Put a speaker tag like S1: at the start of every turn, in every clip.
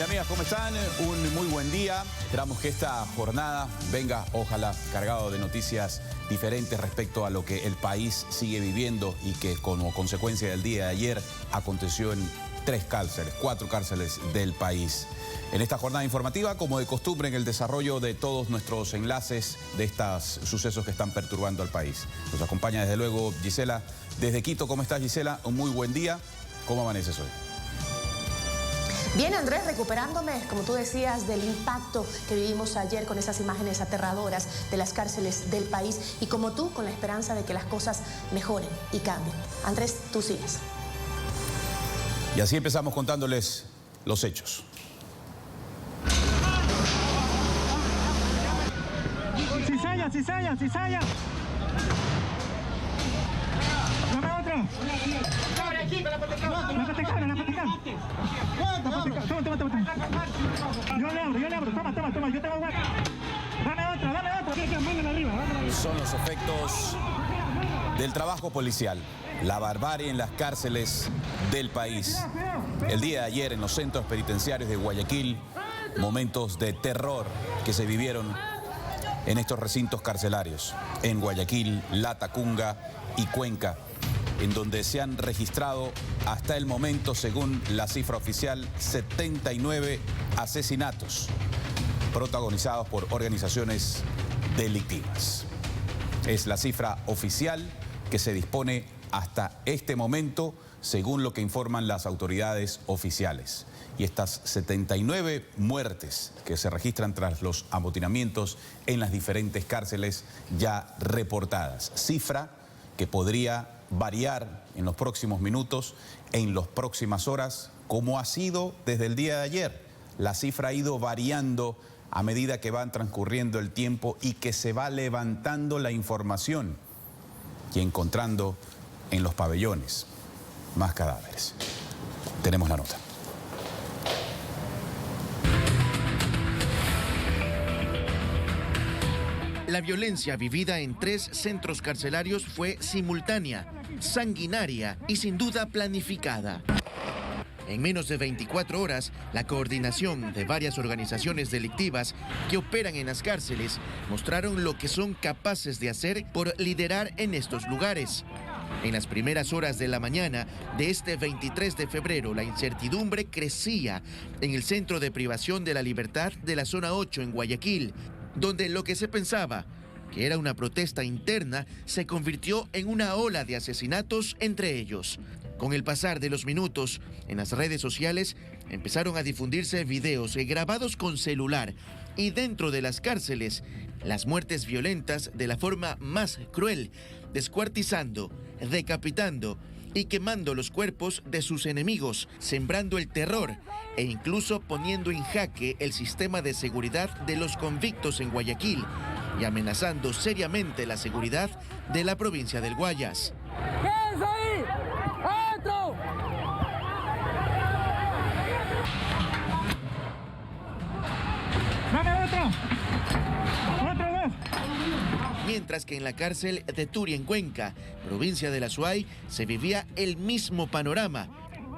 S1: y amigas, ¿cómo están? Un muy buen día. Esperamos que esta jornada venga, ojalá, cargado de noticias diferentes respecto a lo que el país sigue viviendo y que como consecuencia del día de ayer aconteció en 4 cárceles del país. En esta jornada informativa, como de costumbre, en el desarrollo de todos nuestros enlaces de estos sucesos que están perturbando al país. Nos acompaña desde luego Gisela desde Quito. ¿Cómo estás, Gisela? Un muy buen día. ¿Cómo amaneces hoy?
S2: Bien, Andrés, recuperándome, como tú decías, del impacto que vivimos ayer con esas imágenes aterradoras de las cárceles del país y como tú, con la esperanza de que las cosas mejoren y cambien. Andrés, tú sigues.
S1: Y así empezamos contándoles los hechos.
S3: Cizalla. Dame otro. La patecana. Toma. Yo le abro. Toma. Yo tengo agua. Dame otro.
S1: Son los efectos del trabajo policial. La barbarie en las cárceles del país. El día de ayer en los centros penitenciarios de Guayaquil, momentos de terror que se vivieron en estos recintos carcelarios, en Guayaquil, Latacunga y Cuenca, en donde se han registrado hasta el momento, según la cifra oficial, 79 asesinatos protagonizados por organizaciones delictivas. Es la cifra oficial que se dispone hasta este momento, según lo que informan las autoridades oficiales. Y estas 79 muertes que se registran tras los amotinamientos en las diferentes cárceles ya reportadas. Cifra que podría variar en los próximos minutos, en las próximas horas, como ha sido desde el día de ayer. La cifra ha ido variando a medida que van transcurriendo el tiempo y que se va levantando la información y encontrando en los pabellones más cadáveres. Tenemos la nota.
S4: La violencia vivida en 3 centros carcelarios fue simultánea, sanguinaria y sin duda planificada. En menos de 24 horas, la coordinación de varias organizaciones delictivas que operan en las cárceles mostraron lo que son capaces de hacer por liderar en estos lugares. En las primeras horas de la mañana de este 23 de febrero, la incertidumbre crecía en el centro de privación de la libertad de la zona 8 en Guayaquil, donde lo que se pensaba que era una protesta interna se convirtió en una ola de asesinatos entre ellos. Con el pasar de los minutos, en las redes sociales empezaron a difundirse videos grabados con celular y dentro de las cárceles, las muertes violentas de la forma más cruel, descuartizando, decapitando y quemando los cuerpos de sus enemigos, sembrando el terror e incluso poniendo en jaque el sistema de seguridad de los convictos en Guayaquil y amenazando seriamente la seguridad de la provincia del Guayas.
S5: ¡Quédense ahí! ¡Adentro!
S3: Dame otro.
S4: Mientras que en la cárcel de Turi, en Cuenca, provincia de la Suay, se vivía el mismo panorama.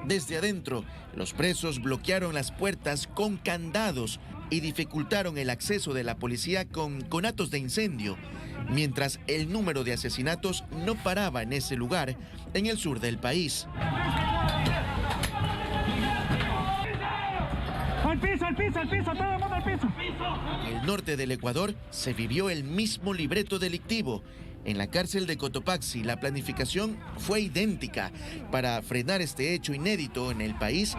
S4: Desde adentro, los presos bloquearon las puertas con candados y dificultaron el acceso de la policía con conatos de incendio, mientras el número de asesinatos no paraba en ese lugar, en el sur del país.
S3: Al piso, todo el mundo al piso.
S4: En el norte del Ecuador se vivió el mismo libreto delictivo. En la cárcel de Cotopaxi, la planificación fue idéntica. Para frenar este hecho inédito en el país,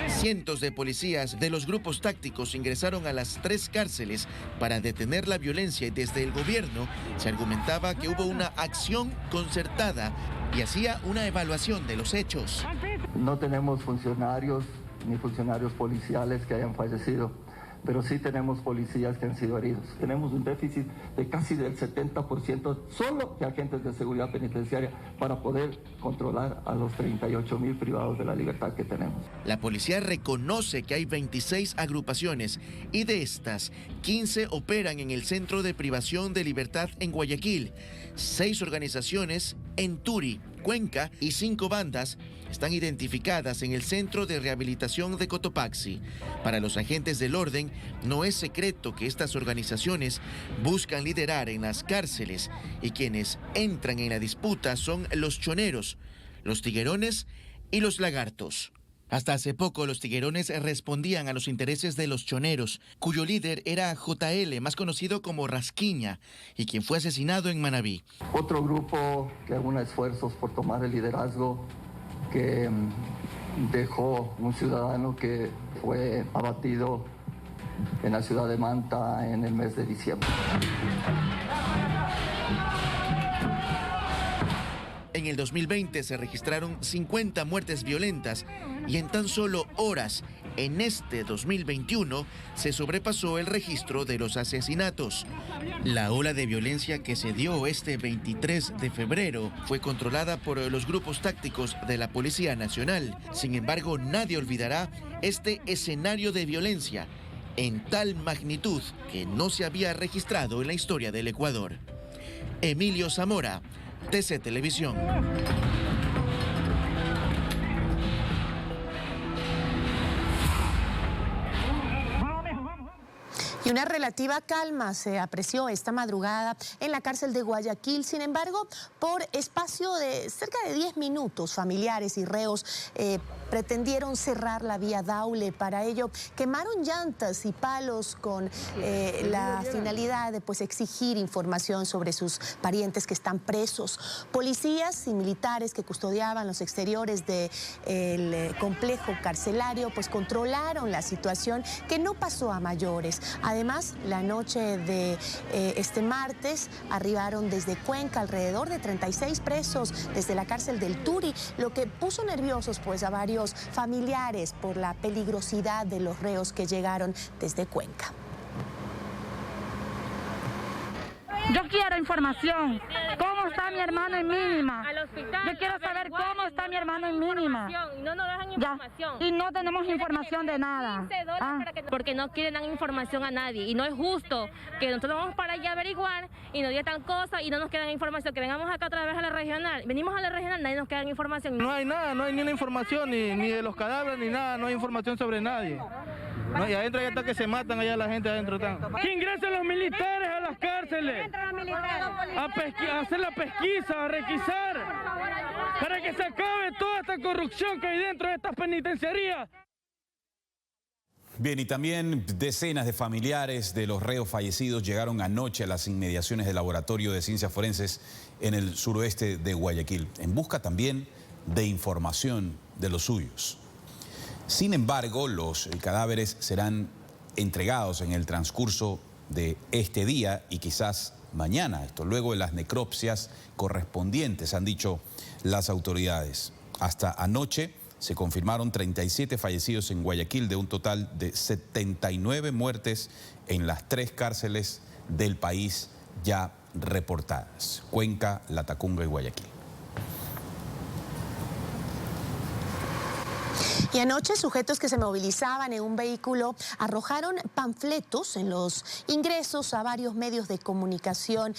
S4: cientos de policías de los grupos tácticos ingresaron a las 3 cárceles para detener la violencia y desde el gobierno se argumentaba que hubo una acción concertada y hacía una evaluación de los hechos.
S6: No tenemos funcionarios ni funcionarios policiales que hayan fallecido, pero sí tenemos policías que han sido heridos. Tenemos un déficit de casi del 70% solo de agentes de seguridad penitenciaria para poder controlar a los 38.000 privados de la libertad que tenemos.
S4: La policía reconoce que hay 26 agrupaciones y de estas, 15 operan en el Centro de Privación de Libertad en Guayaquil, 6 organizaciones en Turi, Cuenca y 5 bandas están identificadas en el Centro de Rehabilitación de Cotopaxi. Para los agentes del orden, no es secreto que estas organizaciones buscan liderar en las cárceles y quienes entran en la disputa son los choneros, los tiguerones y los lagartos. Hasta hace poco los tiguerones respondían a los intereses de los choneros, cuyo líder era JL, más conocido como Rasquiña, y quien fue asesinado en Manabí.
S6: Otro grupo que aúna esfuerzos por tomar el liderazgo que dejó un ciudadano que fue abatido en la ciudad de Manta en el mes de diciembre.
S4: En el 2020 se registraron 50 muertes violentas y en tan solo horas, en este 2021, se sobrepasó el registro de los asesinatos. La ola de violencia que se dio este 23 de febrero fue controlada por los grupos tácticos de la Policía Nacional. Sin embargo, nadie olvidará este escenario de violencia en tal magnitud que no se había registrado en la historia del Ecuador. Emilio Zamora, TC Televisión.
S2: Y una relativa calma se apreció esta madrugada en la cárcel de Guayaquil. Sin embargo, por espacio de cerca de 10 minutos, familiares y reos pretendieron cerrar la vía Daule. Para ello, quemaron llantas y palos con la finalidad de exigir información sobre sus parientes que están presos. Policías y militares que custodiaban los exteriores del complejo carcelario controlaron la situación, que no pasó a mayores. Además, la noche de este martes arribaron desde Cuenca alrededor de 36 presos desde la cárcel del Turi, lo que puso nerviosos a varios familiares por la peligrosidad de los reos que llegaron desde Cuenca.
S7: Yo quiero información. ¿Cómo está mi hermano en mínima? Yo quiero saber cómo está mi hermano en mínima.
S8: Y no nos dejan información.
S7: Ya. Y no tenemos información de nada.
S8: Porque no quieren dar información a nadie. Y no es justo que nosotros vamos para allá a averiguar y nos digan tal cosa y no nos quedan información. Que vengamos acá otra vez a la regional. Venimos a la regional, nadie nos queda información.
S9: No hay nada, no hay ni una información, ni de los cadáveres, ni nada. No hay información sobre nadie. No, y adentro ya está que se matan allá la gente adentro.
S3: Que ingresen los militares a las cárceles a hacer la pesquisa, a requisar, para que se acabe toda esta corrupción que hay dentro de estas penitenciarías.
S1: Bien, y también decenas de familiares de los reos fallecidos llegaron anoche a las inmediaciones del Laboratorio de Ciencias Forenses en el suroeste de Guayaquil, en busca también de información de los suyos. Sin embargo, los cadáveres serán entregados en el transcurso de este día y quizás mañana. Esto luego de las necropsias correspondientes, han dicho las autoridades. Hasta anoche se confirmaron 37 fallecidos en Guayaquil, de un total de 79 muertes en las 3 cárceles del país ya reportadas: Cuenca, Latacunga y Guayaquil.
S2: Y anoche, sujetos que se movilizaban en un vehículo arrojaron panfletos en los ingresos a varios medios de comunicación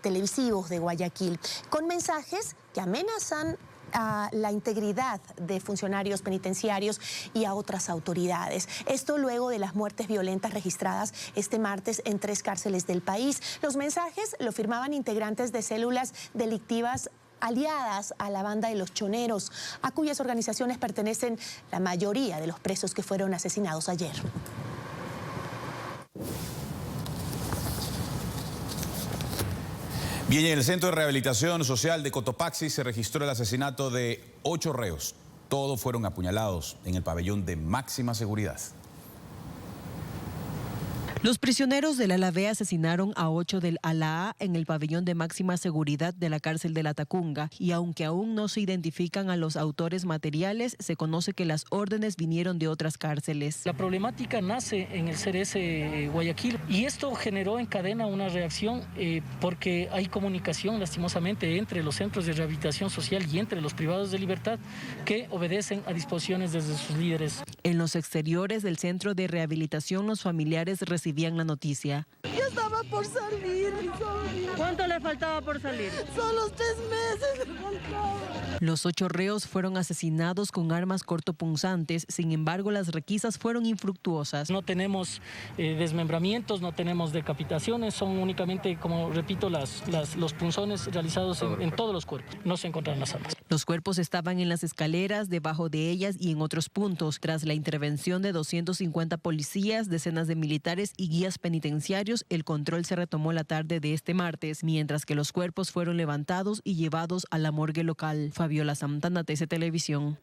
S2: televisivos de Guayaquil, con mensajes que amenazan a la integridad de funcionarios penitenciarios y a otras autoridades. Esto luego de las muertes violentas registradas este martes en 3 cárceles del país. Los mensajes lo firmaban integrantes de células delictivas aliadas a la banda de los choneros, a cuyas organizaciones pertenecen la mayoría de los presos que fueron asesinados ayer.
S1: Bien, en el Centro de Rehabilitación Social de Cotopaxi se registró el asesinato de 8 reos. Todos fueron apuñalados en el pabellón de máxima seguridad.
S10: Los prisioneros del ala B asesinaron a 8 del ala A en el pabellón de máxima seguridad de la cárcel de Latacunga, y aunque aún no se identifican a los autores materiales, se conoce que las órdenes vinieron de otras cárceles.
S11: La problemática nace en el CRS Guayaquil y esto generó en cadena una reacción porque hay comunicación lastimosamente entre los centros de rehabilitación social y entre los privados de libertad que obedecen a disposiciones desde sus líderes.
S10: En los exteriores del centro de rehabilitación, los familiares recibían la noticia.
S5: Yo estaba por salir, mi sobrina.
S12: ¿Cuánto le faltaba por salir?
S5: Solo 3 meses le faltaba.
S10: Los 8 reos fueron asesinados con armas cortopunzantes, sin embargo las requisas fueron infructuosas.
S11: No tenemos desmembramientos, no tenemos decapitaciones, son únicamente, como repito, los punzones realizados en todos los cuerpos. No se encontraron las armas.
S10: Los cuerpos estaban en las escaleras, debajo de ellas y en otros puntos. Tras la intervención de 250 policías, decenas de militares y guías penitenciarios, el control se retomó la tarde de este martes, mientras que los cuerpos fueron levantados y llevados a la morgue local. Fabiola Santana, TC Televisión.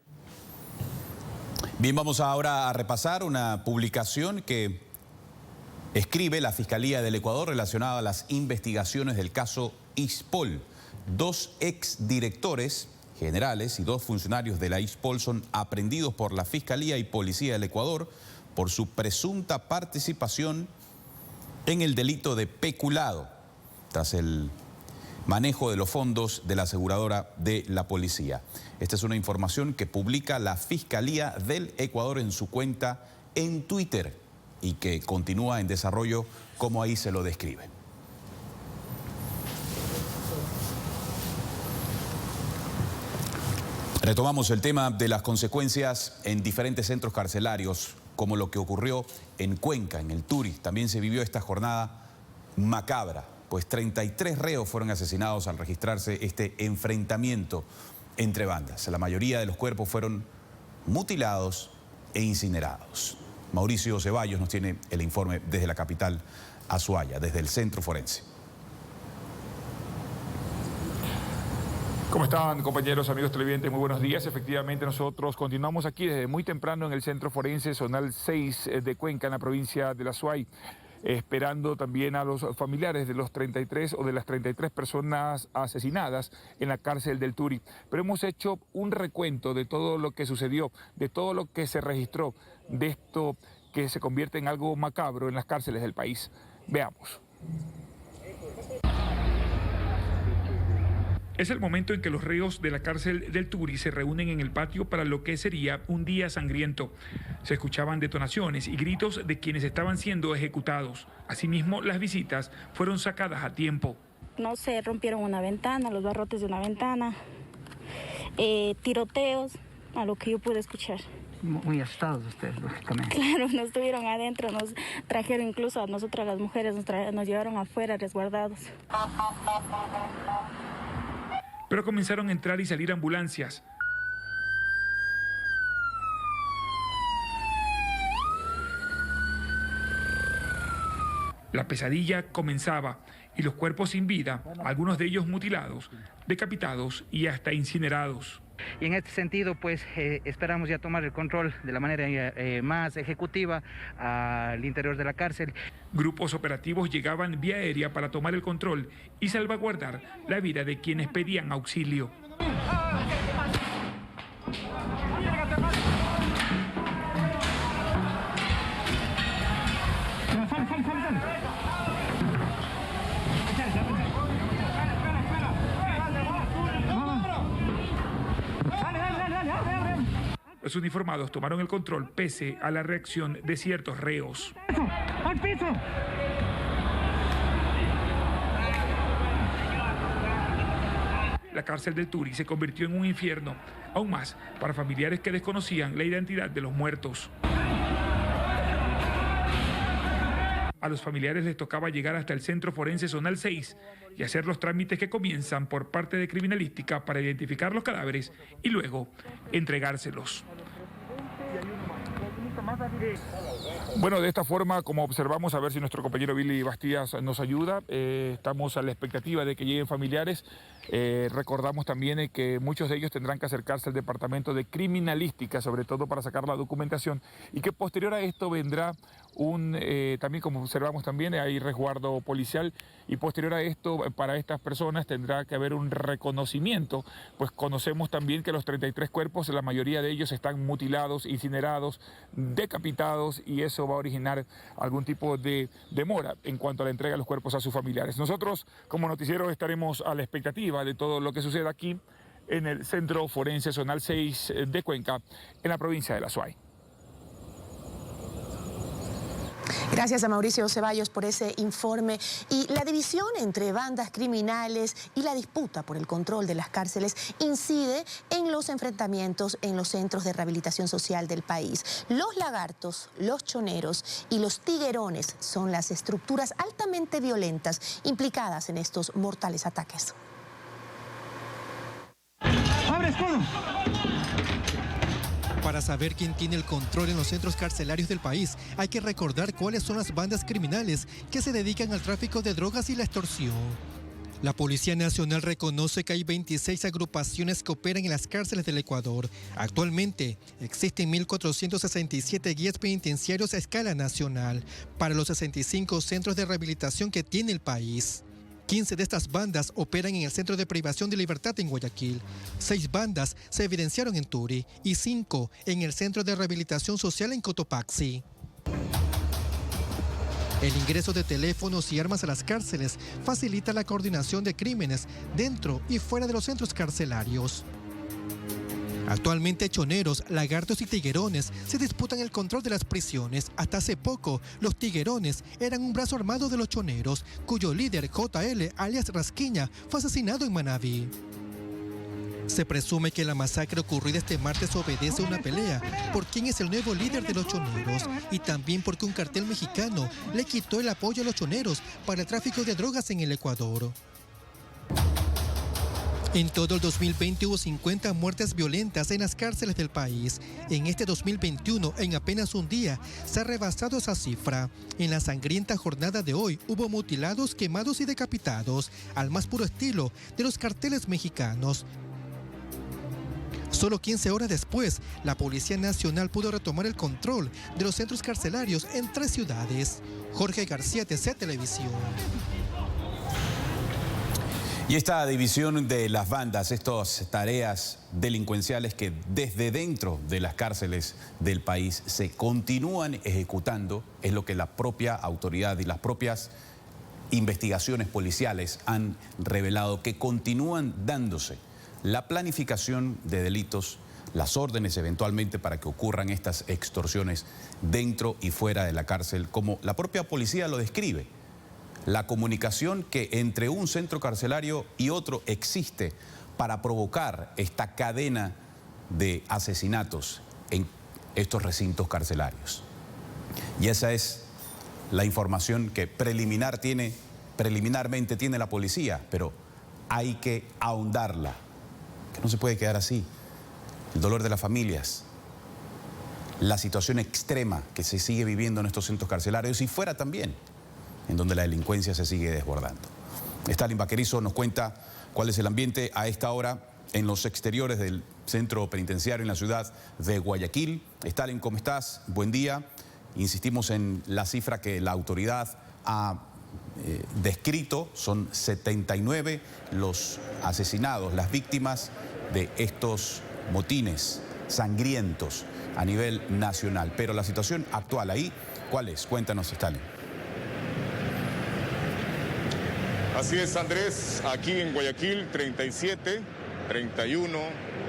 S1: Bien, vamos ahora a repasar una publicación que escribe la Fiscalía del Ecuador relacionada a las investigaciones del caso ISPOL. 2 exdirectores generales y 2 funcionarios de la ISPOL son aprehendidos por la Fiscalía y Policía del Ecuador por su presunta participación en el delito de peculado, tras el manejo de los fondos de la aseguradora de la policía. Esta es una información que publica la Fiscalía del Ecuador en su cuenta en Twitter y que continúa en desarrollo como ahí se lo describe. Retomamos el tema de las consecuencias en diferentes centros carcelarios, como lo que ocurrió en Cuenca, en el Turi. También se vivió esta jornada macabra, pues 33 reos fueron asesinados al registrarse este enfrentamiento entre bandas. La mayoría de los cuerpos fueron mutilados e incinerados. Mauricio Ceballos nos tiene el informe desde la capital Azuaya, desde el centro forense.
S13: ¿Cómo están, compañeros, amigos televidentes? Muy buenos días. Efectivamente, nosotros continuamos aquí desde muy temprano en el Centro Forense Zonal 6 de Cuenca, en la provincia de la Azuay, esperando también a los familiares de los 33 o de las 33 personas asesinadas en la cárcel del Turi. Pero hemos hecho un recuento de todo lo que sucedió, de todo lo que se registró, de esto que se convierte en algo macabro en las cárceles del país. Veamos. Es el momento en que los reos de la cárcel del Turi se reúnen en el patio para lo que sería un día sangriento. Se escuchaban detonaciones y gritos de quienes estaban siendo ejecutados. Asimismo, las visitas fueron sacadas a tiempo.
S14: No se rompieron una ventana, los barrotes de una ventana, tiroteos, a lo que yo pude escuchar.
S15: Muy asustados ustedes, lógicamente.
S14: Claro, nos estuvieron adentro, nos trajeron incluso a nosotras las mujeres, nos llevaron afuera resguardados.
S13: Pero comenzaron a entrar y salir ambulancias. La pesadilla comenzaba y los cuerpos sin vida, algunos de ellos mutilados, decapitados y hasta incinerados.
S15: Y en este sentido, pues esperamos ya tomar el control de la manera más ejecutiva al interior de la cárcel.
S13: Grupos operativos llegaban vía aérea para tomar el control y salvaguardar la vida de quienes pedían auxilio. Los uniformados tomaron el control pese a la reacción de ciertos reos.
S5: ¡Al piso!
S13: La cárcel del Turi se convirtió en un infierno, aún más para familiares que desconocían la identidad de los muertos. A los familiares les tocaba llegar hasta el Centro Forense Zonal 6 y hacer los trámites que comienzan por parte de Criminalística para identificar los cadáveres y luego entregárselos. Bueno, de esta forma, como observamos, a ver si nuestro compañero Billy Bastías nos ayuda. Estamos a la expectativa de que lleguen familiares. Recordamos también que muchos de ellos tendrán que acercarse al departamento de criminalística, sobre todo para sacar la documentación, y que posterior a esto vendrá también, como observamos también, hay resguardo policial, y posterior a esto, para estas personas tendrá que haber un reconocimiento, pues conocemos también que los 33 cuerpos, la mayoría de ellos están mutilados, incinerados, decapitados, y eso va a originar algún tipo de demora en cuanto a la entrega de los cuerpos a sus familiares. Nosotros, como noticiero, estaremos a la expectativa de todo lo que suceda aquí en el Centro Forense Zonal 6 de Cuenca, en la provincia de la Azuay.
S2: Gracias a Mauricio Ceballos por ese informe. Y la división entre bandas criminales y la disputa por el control de las cárceles incide en los enfrentamientos en los centros de rehabilitación social del país. Los lagartos, los choneros y los tiguerones son las estructuras altamente violentas implicadas en estos mortales ataques.
S5: ¡Abre escudo!
S12: Para saber quién tiene el control en los centros carcelarios del país, hay que recordar cuáles son las bandas criminales que se dedican al tráfico de drogas y la extorsión. La Policía Nacional reconoce que hay 26 agrupaciones que operan en las cárceles del Ecuador. Actualmente existen 1.467 guías penitenciarios a escala nacional para los 65 centros de rehabilitación que tiene el país. 15 de estas bandas operan en el Centro de Privación de Libertad en Guayaquil. 6 bandas se evidenciaron en Turi y 5 en el Centro de Rehabilitación Social en Cotopaxi. El ingreso de teléfonos y armas a las cárceles facilita la coordinación de crímenes dentro y fuera de los centros carcelarios. Actualmente choneros, lagartos y tiguerones se disputan el control de las prisiones. Hasta hace poco, los tiguerones eran un brazo armado de los choneros, cuyo líder JL, alias Rasquiña, fue asesinado en Manabí. Se presume que la masacre ocurrida este martes obedece a una pelea por quién es el nuevo líder de los choneros y también porque un cartel mexicano le quitó el apoyo a los choneros para el tráfico de drogas en el Ecuador. En todo el 2020 hubo 50 muertes violentas en las cárceles del país. En este 2021, en apenas un día, se ha rebasado esa cifra. En la sangrienta jornada de hoy hubo mutilados, quemados y decapitados, al más puro estilo de los carteles mexicanos. Solo 15 horas después, la Policía Nacional pudo retomar el control de los centros carcelarios en 3 ciudades. Jorge García, TC Televisión.
S1: Y esta división de las bandas, estas tareas delincuenciales que desde dentro de las cárceles del país se continúan ejecutando, es lo que la propia autoridad y las propias investigaciones policiales han revelado, que continúan dándose la planificación de delitos, las órdenes eventualmente para que ocurran estas extorsiones dentro y fuera de la cárcel, como la propia policía lo describe. La comunicación que entre un centro carcelario y otro existe para provocar esta cadena de asesinatos en estos recintos carcelarios. Y esa es la información que preliminarmente tiene la policía, pero hay que ahondarla, que no se puede quedar así. El dolor de las familias, la situación extrema que se sigue viviendo en estos centros carcelarios y fuera también, en donde la delincuencia se sigue desbordando. Stalin Vaquerizo nos cuenta cuál es el ambiente a esta hora en los exteriores del centro penitenciario en la ciudad de Guayaquil. Stalin, ¿cómo estás? Buen día. Insistimos en la cifra que la autoridad ha descrito. Son 79 los asesinados, las víctimas de estos motines sangrientos a nivel nacional. Pero la situación actual ahí, ¿cuál es? Cuéntanos, Stalin.
S16: Así es, Andrés, aquí en Guayaquil 37, 31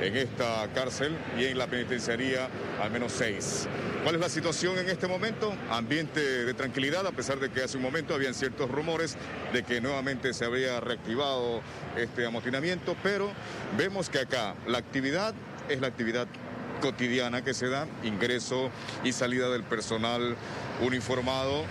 S16: en esta cárcel y en la penitenciaría al menos 6. ¿Cuál es la situación en este momento? Ambiente de tranquilidad, a pesar de que hace un momento habían ciertos rumores de que nuevamente se había reactivado este amotinamiento, pero vemos que acá la actividad es la actividad cotidiana que se da, ingreso y salida del personal uniformado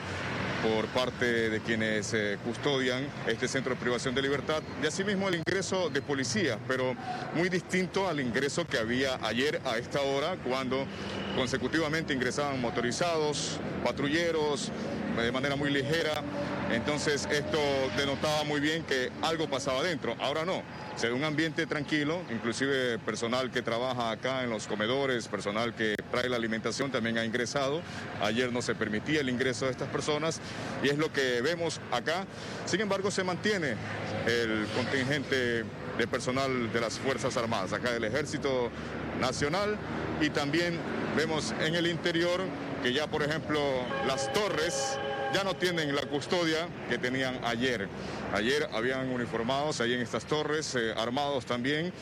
S16: por parte de quienes custodian este centro de privación de libertad, y asimismo el ingreso de policía, pero muy distinto al ingreso que había ayer a esta hora, cuando consecutivamente ingresaban motorizados, patrulleros, de manera muy ligera. Entonces esto denotaba muy bien que algo pasaba adentro. Ahora no, se ve un ambiente tranquilo, inclusive personal que trabaja acá en los comedores, personal que trae la alimentación también ha ingresado. Ayer no se permitía el ingreso de estas personas y es lo que vemos acá. Sin embargo, se mantiene el contingente de personal de las Fuerzas Armadas, acá del Ejército Nacional, y también vemos en el interior que ya, por ejemplo, las torres ya no tienen la custodia que tenían ayer. Ayer habían uniformados ahí en estas torres, armados también,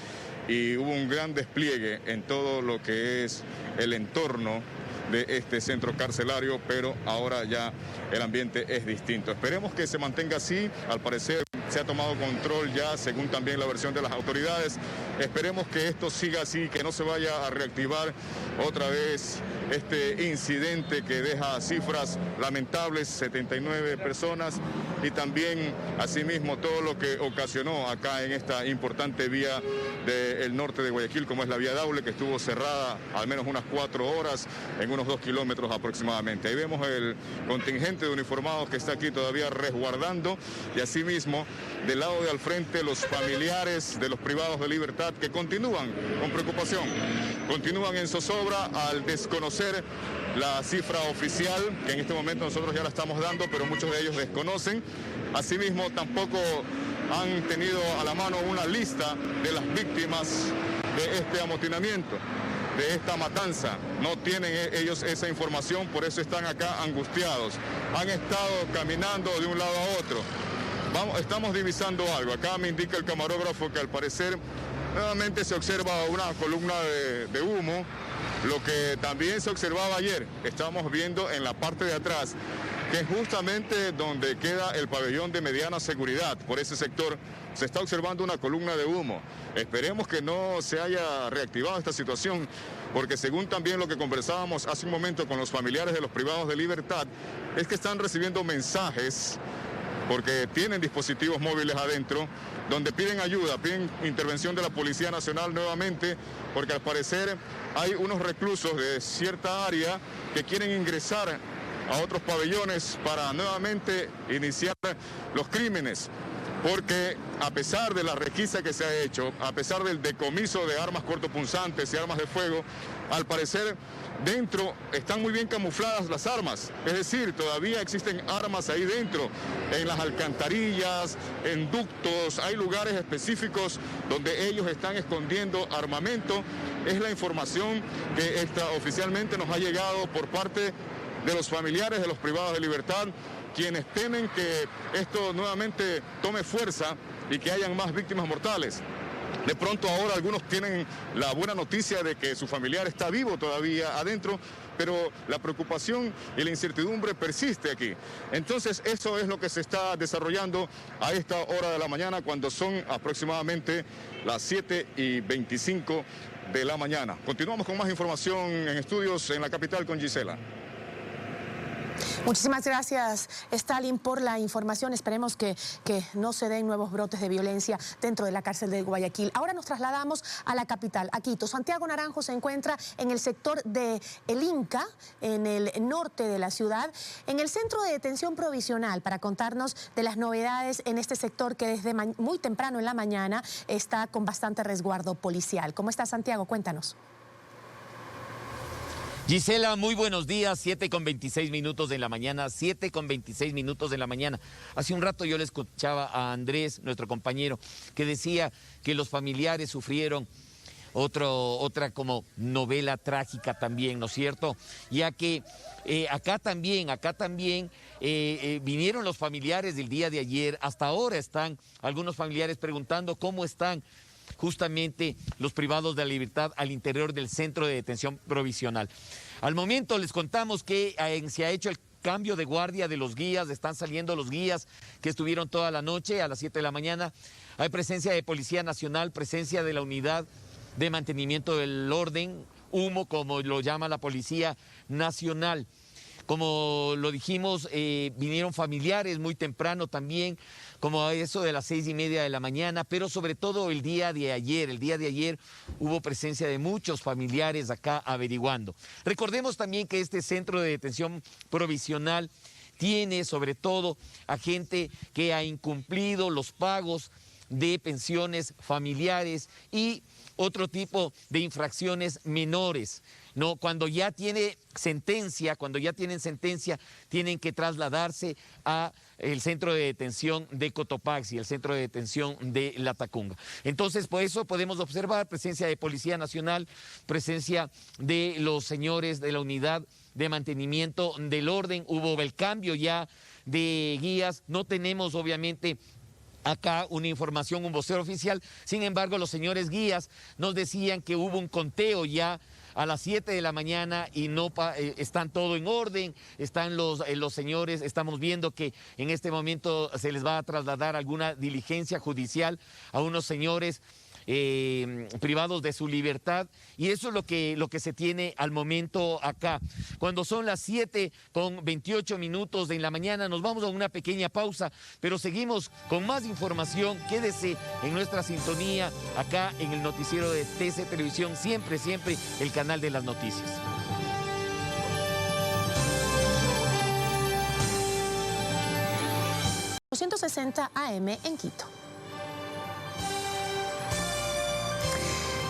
S16: y hubo un gran despliegue en todo lo que es el entorno de este centro carcelario, pero ahora ya el ambiente es distinto. Esperemos que se mantenga así. Al parecer se ha tomado control ya, según también la versión de las autoridades. Esperemos que esto siga así, que no se vaya a reactivar otra vez este incidente que deja cifras lamentables, 79 personas, y también asimismo todo lo que ocasionó acá en esta importante vía del norte de Guayaquil, como es la vía Daule, que estuvo cerrada al menos unas 4 horas en unos 2 kilómetros aproximadamente. Ahí vemos el contingente de uniformados que está aquí todavía resguardando, y asimismo del lado de al frente los familiares de los privados de libertad que continúan con preocupación, continúan en zozobra al desconocer la cifra oficial, que en este momento nosotros ya la estamos dando, pero muchos de ellos desconocen. Asimismo, tampoco han tenido a la mano una lista de las víctimas de este amotinamiento, de esta matanza. No tienen ellos esa información, por eso están acá angustiados. Han estado caminando de un lado a otro. Estamos divisando algo. Acá me indica el camarógrafo que al parecer nuevamente se observa una columna de humo, lo que también se observaba ayer. Estamos viendo en la parte de atrás, que es justamente donde queda el pabellón de mediana seguridad. Por ese sector se está observando una columna de humo. Esperemos que no se haya reactivado esta situación, porque según también lo que conversábamos hace un momento con los familiares de los privados de libertad, es que están recibiendo mensajes, porque tienen dispositivos móviles adentro, donde piden ayuda, piden intervención de la Policía Nacional nuevamente, porque al parecer hay unos reclusos de cierta área que quieren ingresar a otros pabellones para nuevamente iniciar los crímenes, porque a pesar de la requisa que se ha hecho, a pesar del decomiso de armas cortopunzantes y armas de fuego, al parecer dentro están muy bien camufladas las armas, es decir, todavía existen armas ahí dentro, en las alcantarillas, en ductos, hay lugares específicos donde ellos están escondiendo armamento. Es la información que oficialmente nos ha llegado por parte de los familiares de los privados de libertad, quienes temen que esto nuevamente tome fuerza y que hayan más víctimas mortales. De pronto ahora algunos tienen la buena noticia de que su familiar está vivo todavía adentro, pero la preocupación y la incertidumbre persiste aquí. Entonces eso es lo que se está desarrollando a esta hora de la mañana, cuando son aproximadamente las 7:25 de la mañana. Continuamos con más información en estudios en la capital con Gisela.
S2: Muchísimas gracias, Stalin, por la información. Esperemos que no se den nuevos brotes de violencia dentro de la cárcel de Guayaquil. Ahora nos trasladamos a la capital, a Quito. Santiago Naranjo se encuentra en el sector de El Inca, en el norte de la ciudad, en el centro de detención provisional, para contarnos de las novedades en este sector que desde muy temprano en la mañana está con bastante resguardo policial. ¿Cómo está, Santiago? Cuéntanos.
S17: Gisela, muy buenos días, 7:26 de la mañana, 7:26 de la mañana. Hace un rato yo le escuchaba a Andrés, nuestro compañero, que decía que los familiares sufrieron otra como novela trágica también, ¿no es cierto? Ya que acá también vinieron los familiares del día de ayer, hasta ahora están algunos familiares preguntando cómo están justamente los privados de la libertad al interior del centro de detención provisional. Al momento les contamos que se ha hecho el cambio de guardia de los guías, están saliendo los guías que estuvieron toda la noche a las 7 de la mañana. Hay presencia de Policía Nacional, presencia de la Unidad de Mantenimiento del Orden, humo, como lo llama la Policía Nacional. Como lo dijimos, vinieron familiares muy temprano también, como a eso de las 6:30 de la mañana, pero sobre todo el día de ayer hubo presencia de muchos familiares acá averiguando. Recordemos también que este centro de detención provisional tiene sobre todo a gente que ha incumplido los pagos de pensiones familiares y otro tipo de infracciones menores, ¿no? Cuando ya tienen sentencia, tienen que trasladarse a el centro de detención de Cotopaxi, el centro de detención de La Tacunga. Entonces, por eso podemos observar presencia de Policía Nacional, presencia de los señores de la Unidad de Mantenimiento del Orden. Hubo el cambio ya de guías, no tenemos obviamente acá una información, un vocero oficial. Sin embargo, los señores guías nos decían que hubo un conteo ya a las 7 de la mañana y no están todo en orden, están los señores, estamos viendo que en este momento se les va a trasladar alguna diligencia judicial a unos señores privados de su libertad, y eso es lo que se tiene al momento acá. Cuando son las 7:28 de la mañana, nos vamos a una pequeña pausa, pero seguimos con más información. Quédese en nuestra sintonía acá en el noticiero de TC Televisión, siempre el canal de las noticias.
S2: ...260 AM en Quito.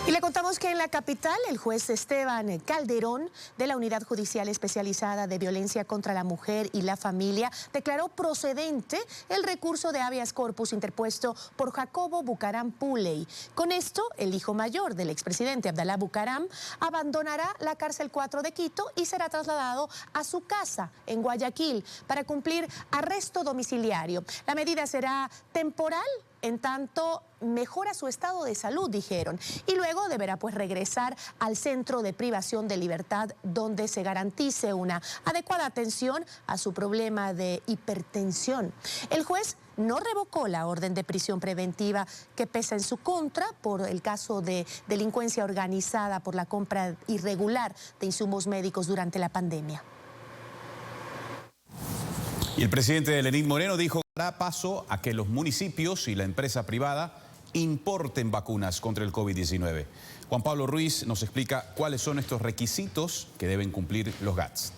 S2: Y le contamos que en la capital, el juez Esteban Calderón, de la Unidad Judicial Especializada de Violencia contra la Mujer y la Familia, declaró procedente el recurso de habeas corpus interpuesto por Jacobo Bucaram Puley. Con esto, el hijo mayor del expresidente Abdalá Bucaram abandonará la cárcel 4 de Quito y será trasladado a su casa en Guayaquil para cumplir arresto domiciliario. La medida será temporal, en tanto mejora su estado de salud, dijeron, y luego deberá regresar al centro de privación de libertad, donde se garantice una adecuada atención a su problema de hipertensión. El juez no revocó la orden de prisión preventiva que pesa en su contra por el caso de delincuencia organizada por la compra irregular de insumos médicos durante la pandemia.
S1: Y el presidente Lenín Moreno dijo que dará paso a que los municipios y la empresa privada importen vacunas contra el COVID-19. Juan Pablo Ruiz nos explica cuáles son estos requisitos que deben cumplir los GATS.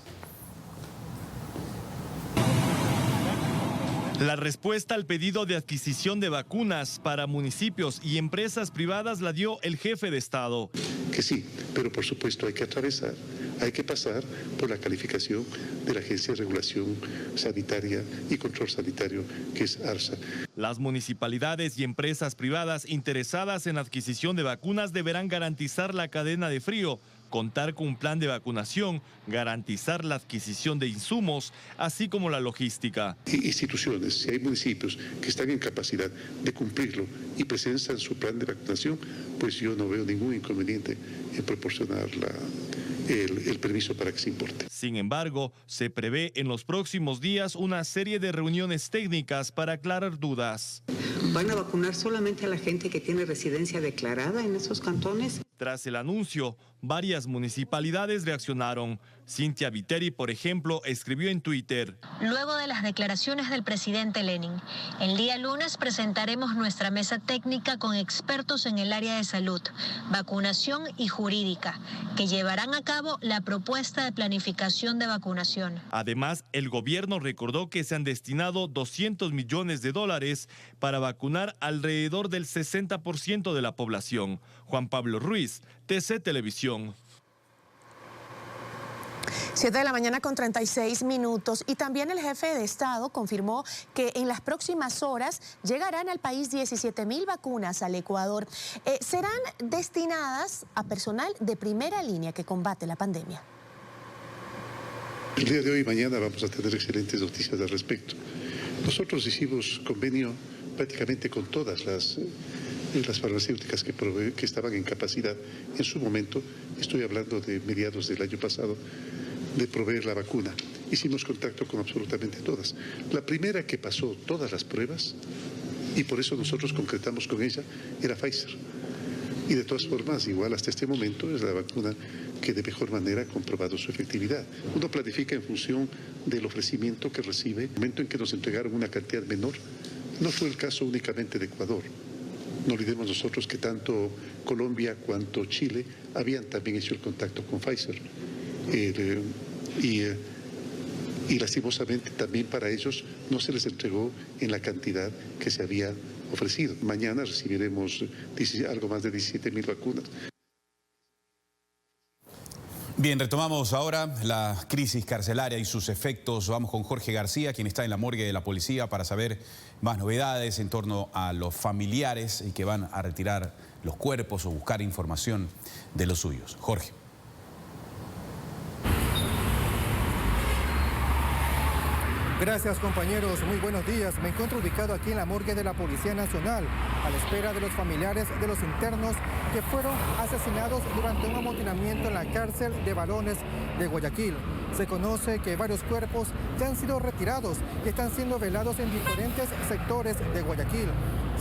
S18: La respuesta al pedido de adquisición de vacunas para municipios y empresas privadas la dio el jefe de Estado.
S19: Que sí, pero por supuesto hay que pasar por la calificación de la Agencia de Regulación Sanitaria y Control Sanitario, que es ARSA.
S18: Las municipalidades y empresas privadas interesadas en adquisición de vacunas deberán garantizar la cadena de frío, contar con un plan de vacunación, garantizar la adquisición de insumos, así como la logística.
S19: Instituciones, si hay municipios que están en capacidad de cumplirlo y presentan su plan de vacunación, pues yo no veo ningún inconveniente en proporcionar el permiso para que se importe.
S18: Sin embargo, se prevé en los próximos días una serie de reuniones técnicas para aclarar dudas.
S20: ¿Van a vacunar solamente a la gente que tiene residencia declarada en esos cantones?
S18: Tras el anuncio, varias municipalidades reaccionaron. Cintia Viteri, por ejemplo, escribió en Twitter:
S21: luego de las declaraciones del presidente Lenin, el día lunes presentaremos nuestra mesa técnica con expertos en el área de salud, vacunación y jurídica, que llevarán a cabo la propuesta de planificación de vacunación.
S18: Además, el gobierno recordó que se han destinado $200 millones para vacunar alrededor del 60% de la población. Juan Pablo Ruiz, TC Televisión.
S2: 7 de la mañana con 36 minutos. Y también el jefe de Estado confirmó que en las próximas horas llegarán al país 17.000 vacunas al Ecuador. Serán destinadas a personal de primera línea que combate la pandemia.
S19: El día de hoy y mañana vamos a tener excelentes noticias al respecto. Nosotros hicimos convenio prácticamente con todas las farmacéuticas que estaban en capacidad en su momento, estoy hablando de mediados del año pasado, de proveer la vacuna. Hicimos contacto con absolutamente todas. La primera que pasó todas las pruebas, y por eso nosotros concretamos con ella, era Pfizer. Y de todas formas, igual hasta este momento, es la vacuna que de mejor manera ha comprobado su efectividad. Uno planifica en función del ofrecimiento que recibe. En el momento en que nos entregaron una cantidad menor, no fue el caso únicamente de Ecuador. No olvidemos nosotros que tanto Colombia cuanto Chile habían también hecho el contacto con Pfizer. Y lastimosamente también para ellos no se les entregó en la cantidad que se había ofrecido. Mañana recibiremos algo más de 17.000 vacunas.
S1: Bien, retomamos ahora la crisis carcelaria y sus efectos. Vamos con Jorge García, quien está en la morgue de la policía, para saber más novedades en torno a los familiares y que van a retirar los cuerpos o buscar información de los suyos. Jorge.
S6: Gracias, compañeros, muy buenos días. Me encuentro ubicado aquí en la morgue de la Policía Nacional, a la espera de los familiares de los internos que fueron asesinados durante un amotinamiento en la cárcel de varones de Guayaquil. Se conoce que varios cuerpos ya han sido retirados y están siendo velados en diferentes sectores de Guayaquil.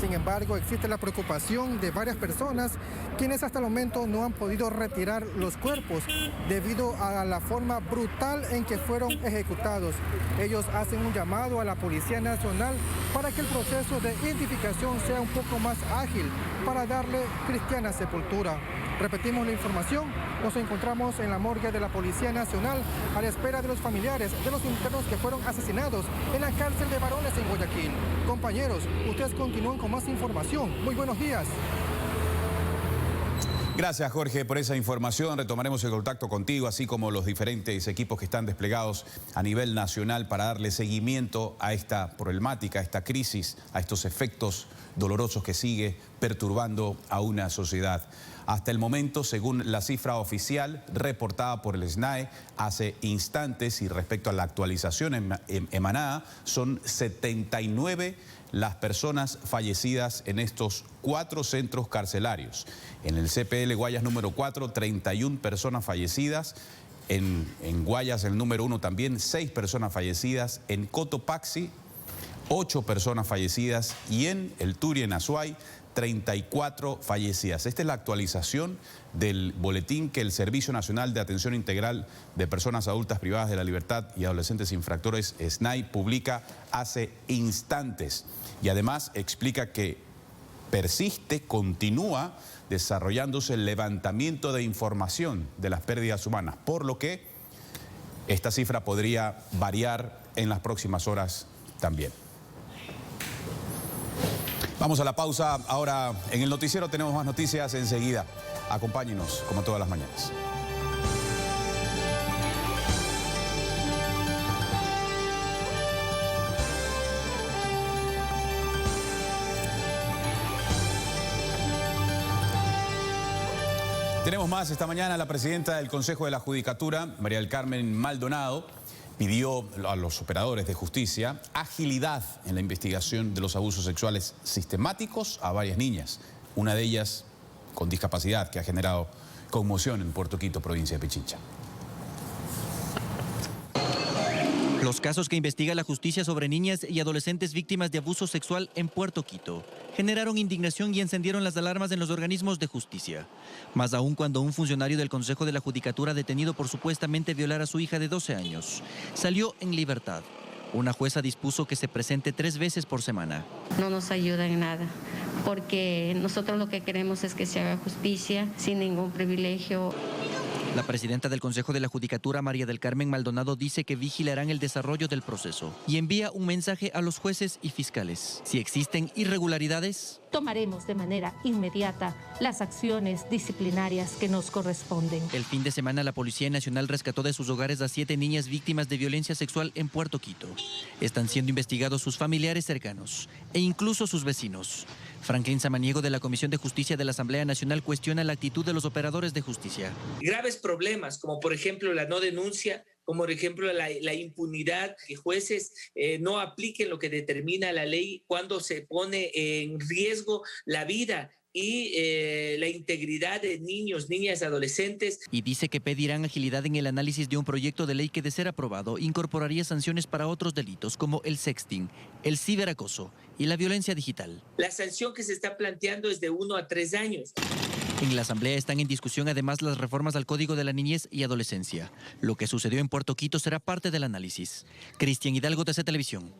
S6: Sin embargo, existe la preocupación de varias personas quienes hasta el momento no han podido retirar los cuerpos debido a la forma brutal en que fueron ejecutados. Ellos hacen un llamado a la Policía Nacional para que el proceso de identificación sea un poco más ágil para darle cristiana sepultura. Repetimos la información, nos encontramos en la morgue de la Policía Nacional a la espera de los familiares de los internos que fueron asesinados en la cárcel de varones en Guayaquil. Compañeros, ustedes continúan con más información. Muy buenos días.
S1: Gracias, Jorge, por esa información. Retomaremos el contacto contigo, así como los diferentes equipos que están desplegados a nivel nacional para darle seguimiento a esta problemática, a esta crisis, a estos efectos dolorosos que sigue perturbando a una sociedad. Hasta el momento, según la cifra oficial reportada por el SNAE hace instantes y respecto a la actualización emanada, son 79 las personas fallecidas en estos 4 centros carcelarios. En el CPL Guayas número 4, 31 personas fallecidas. En Guayas, el número 1 también, 6 personas fallecidas. En Cotopaxi, 8 personas fallecidas. Y en el Turi, en Azuay, 34 fallecidas. Esta es la actualización del boletín que el Servicio Nacional de Atención Integral de Personas Adultas Privadas de la Libertad y Adolescentes Infractores, SNAI, publica hace instantes. Y además explica que continúa desarrollándose el levantamiento de información de las pérdidas humanas, por lo que esta cifra podría variar en las próximas horas también. Vamos a la pausa. Ahora en el noticiero tenemos más noticias enseguida. Acompáñenos como todas las mañanas. Tenemos más esta mañana. La presidenta del Consejo de la Judicatura, María del Carmen Maldonado, pidió a los operadores de justicia agilidad en la investigación de los abusos sexuales sistemáticos a varias niñas, una de ellas con discapacidad que ha generado conmoción en Puerto Quito, provincia de Pichincha.
S22: Los casos que investiga la justicia sobre niñas y adolescentes víctimas de abuso sexual en Puerto Quito generaron indignación y encendieron las alarmas en los organismos de justicia. Más aún cuando un funcionario del Consejo de la Judicatura detenido por supuestamente violar a su hija de 12 años salió en libertad. Una jueza dispuso que se presente 3 veces por semana.
S23: No nos ayuda en nada, porque nosotros lo que queremos es que se haga justicia sin ningún privilegio.
S22: La presidenta del Consejo de la Judicatura, María del Carmen Maldonado, dice que vigilarán el desarrollo del proceso y envía un mensaje a los jueces y fiscales. Si existen irregularidades,
S24: tomaremos de manera inmediata las acciones disciplinarias que nos corresponden.
S22: El fin de semana la Policía Nacional rescató de sus hogares a 7 niñas víctimas de violencia sexual en Puerto Quito. Están siendo investigados sus familiares cercanos e incluso sus vecinos. Franklin Samaniego, de la Comisión de Justicia de la Asamblea Nacional, cuestiona la actitud de los operadores de justicia.
S25: Graves problemas, como por ejemplo la no denuncia, como por ejemplo la impunidad, que jueces no apliquen lo que determina la ley cuando se pone en riesgo la vida y la integridad de niños, niñas, adolescentes.
S22: Y dice que pedirán agilidad en el análisis de un proyecto de ley que, de ser aprobado, incorporaría sanciones para otros delitos como el sexting, el ciberacoso y la violencia digital.
S25: La sanción que se está planteando es de 1 a 3 años.
S22: En la Asamblea están en discusión además las reformas al Código de la Niñez y Adolescencia. Lo que sucedió en Puerto Quito será parte del análisis. Cristian Hidalgo, TC Televisión.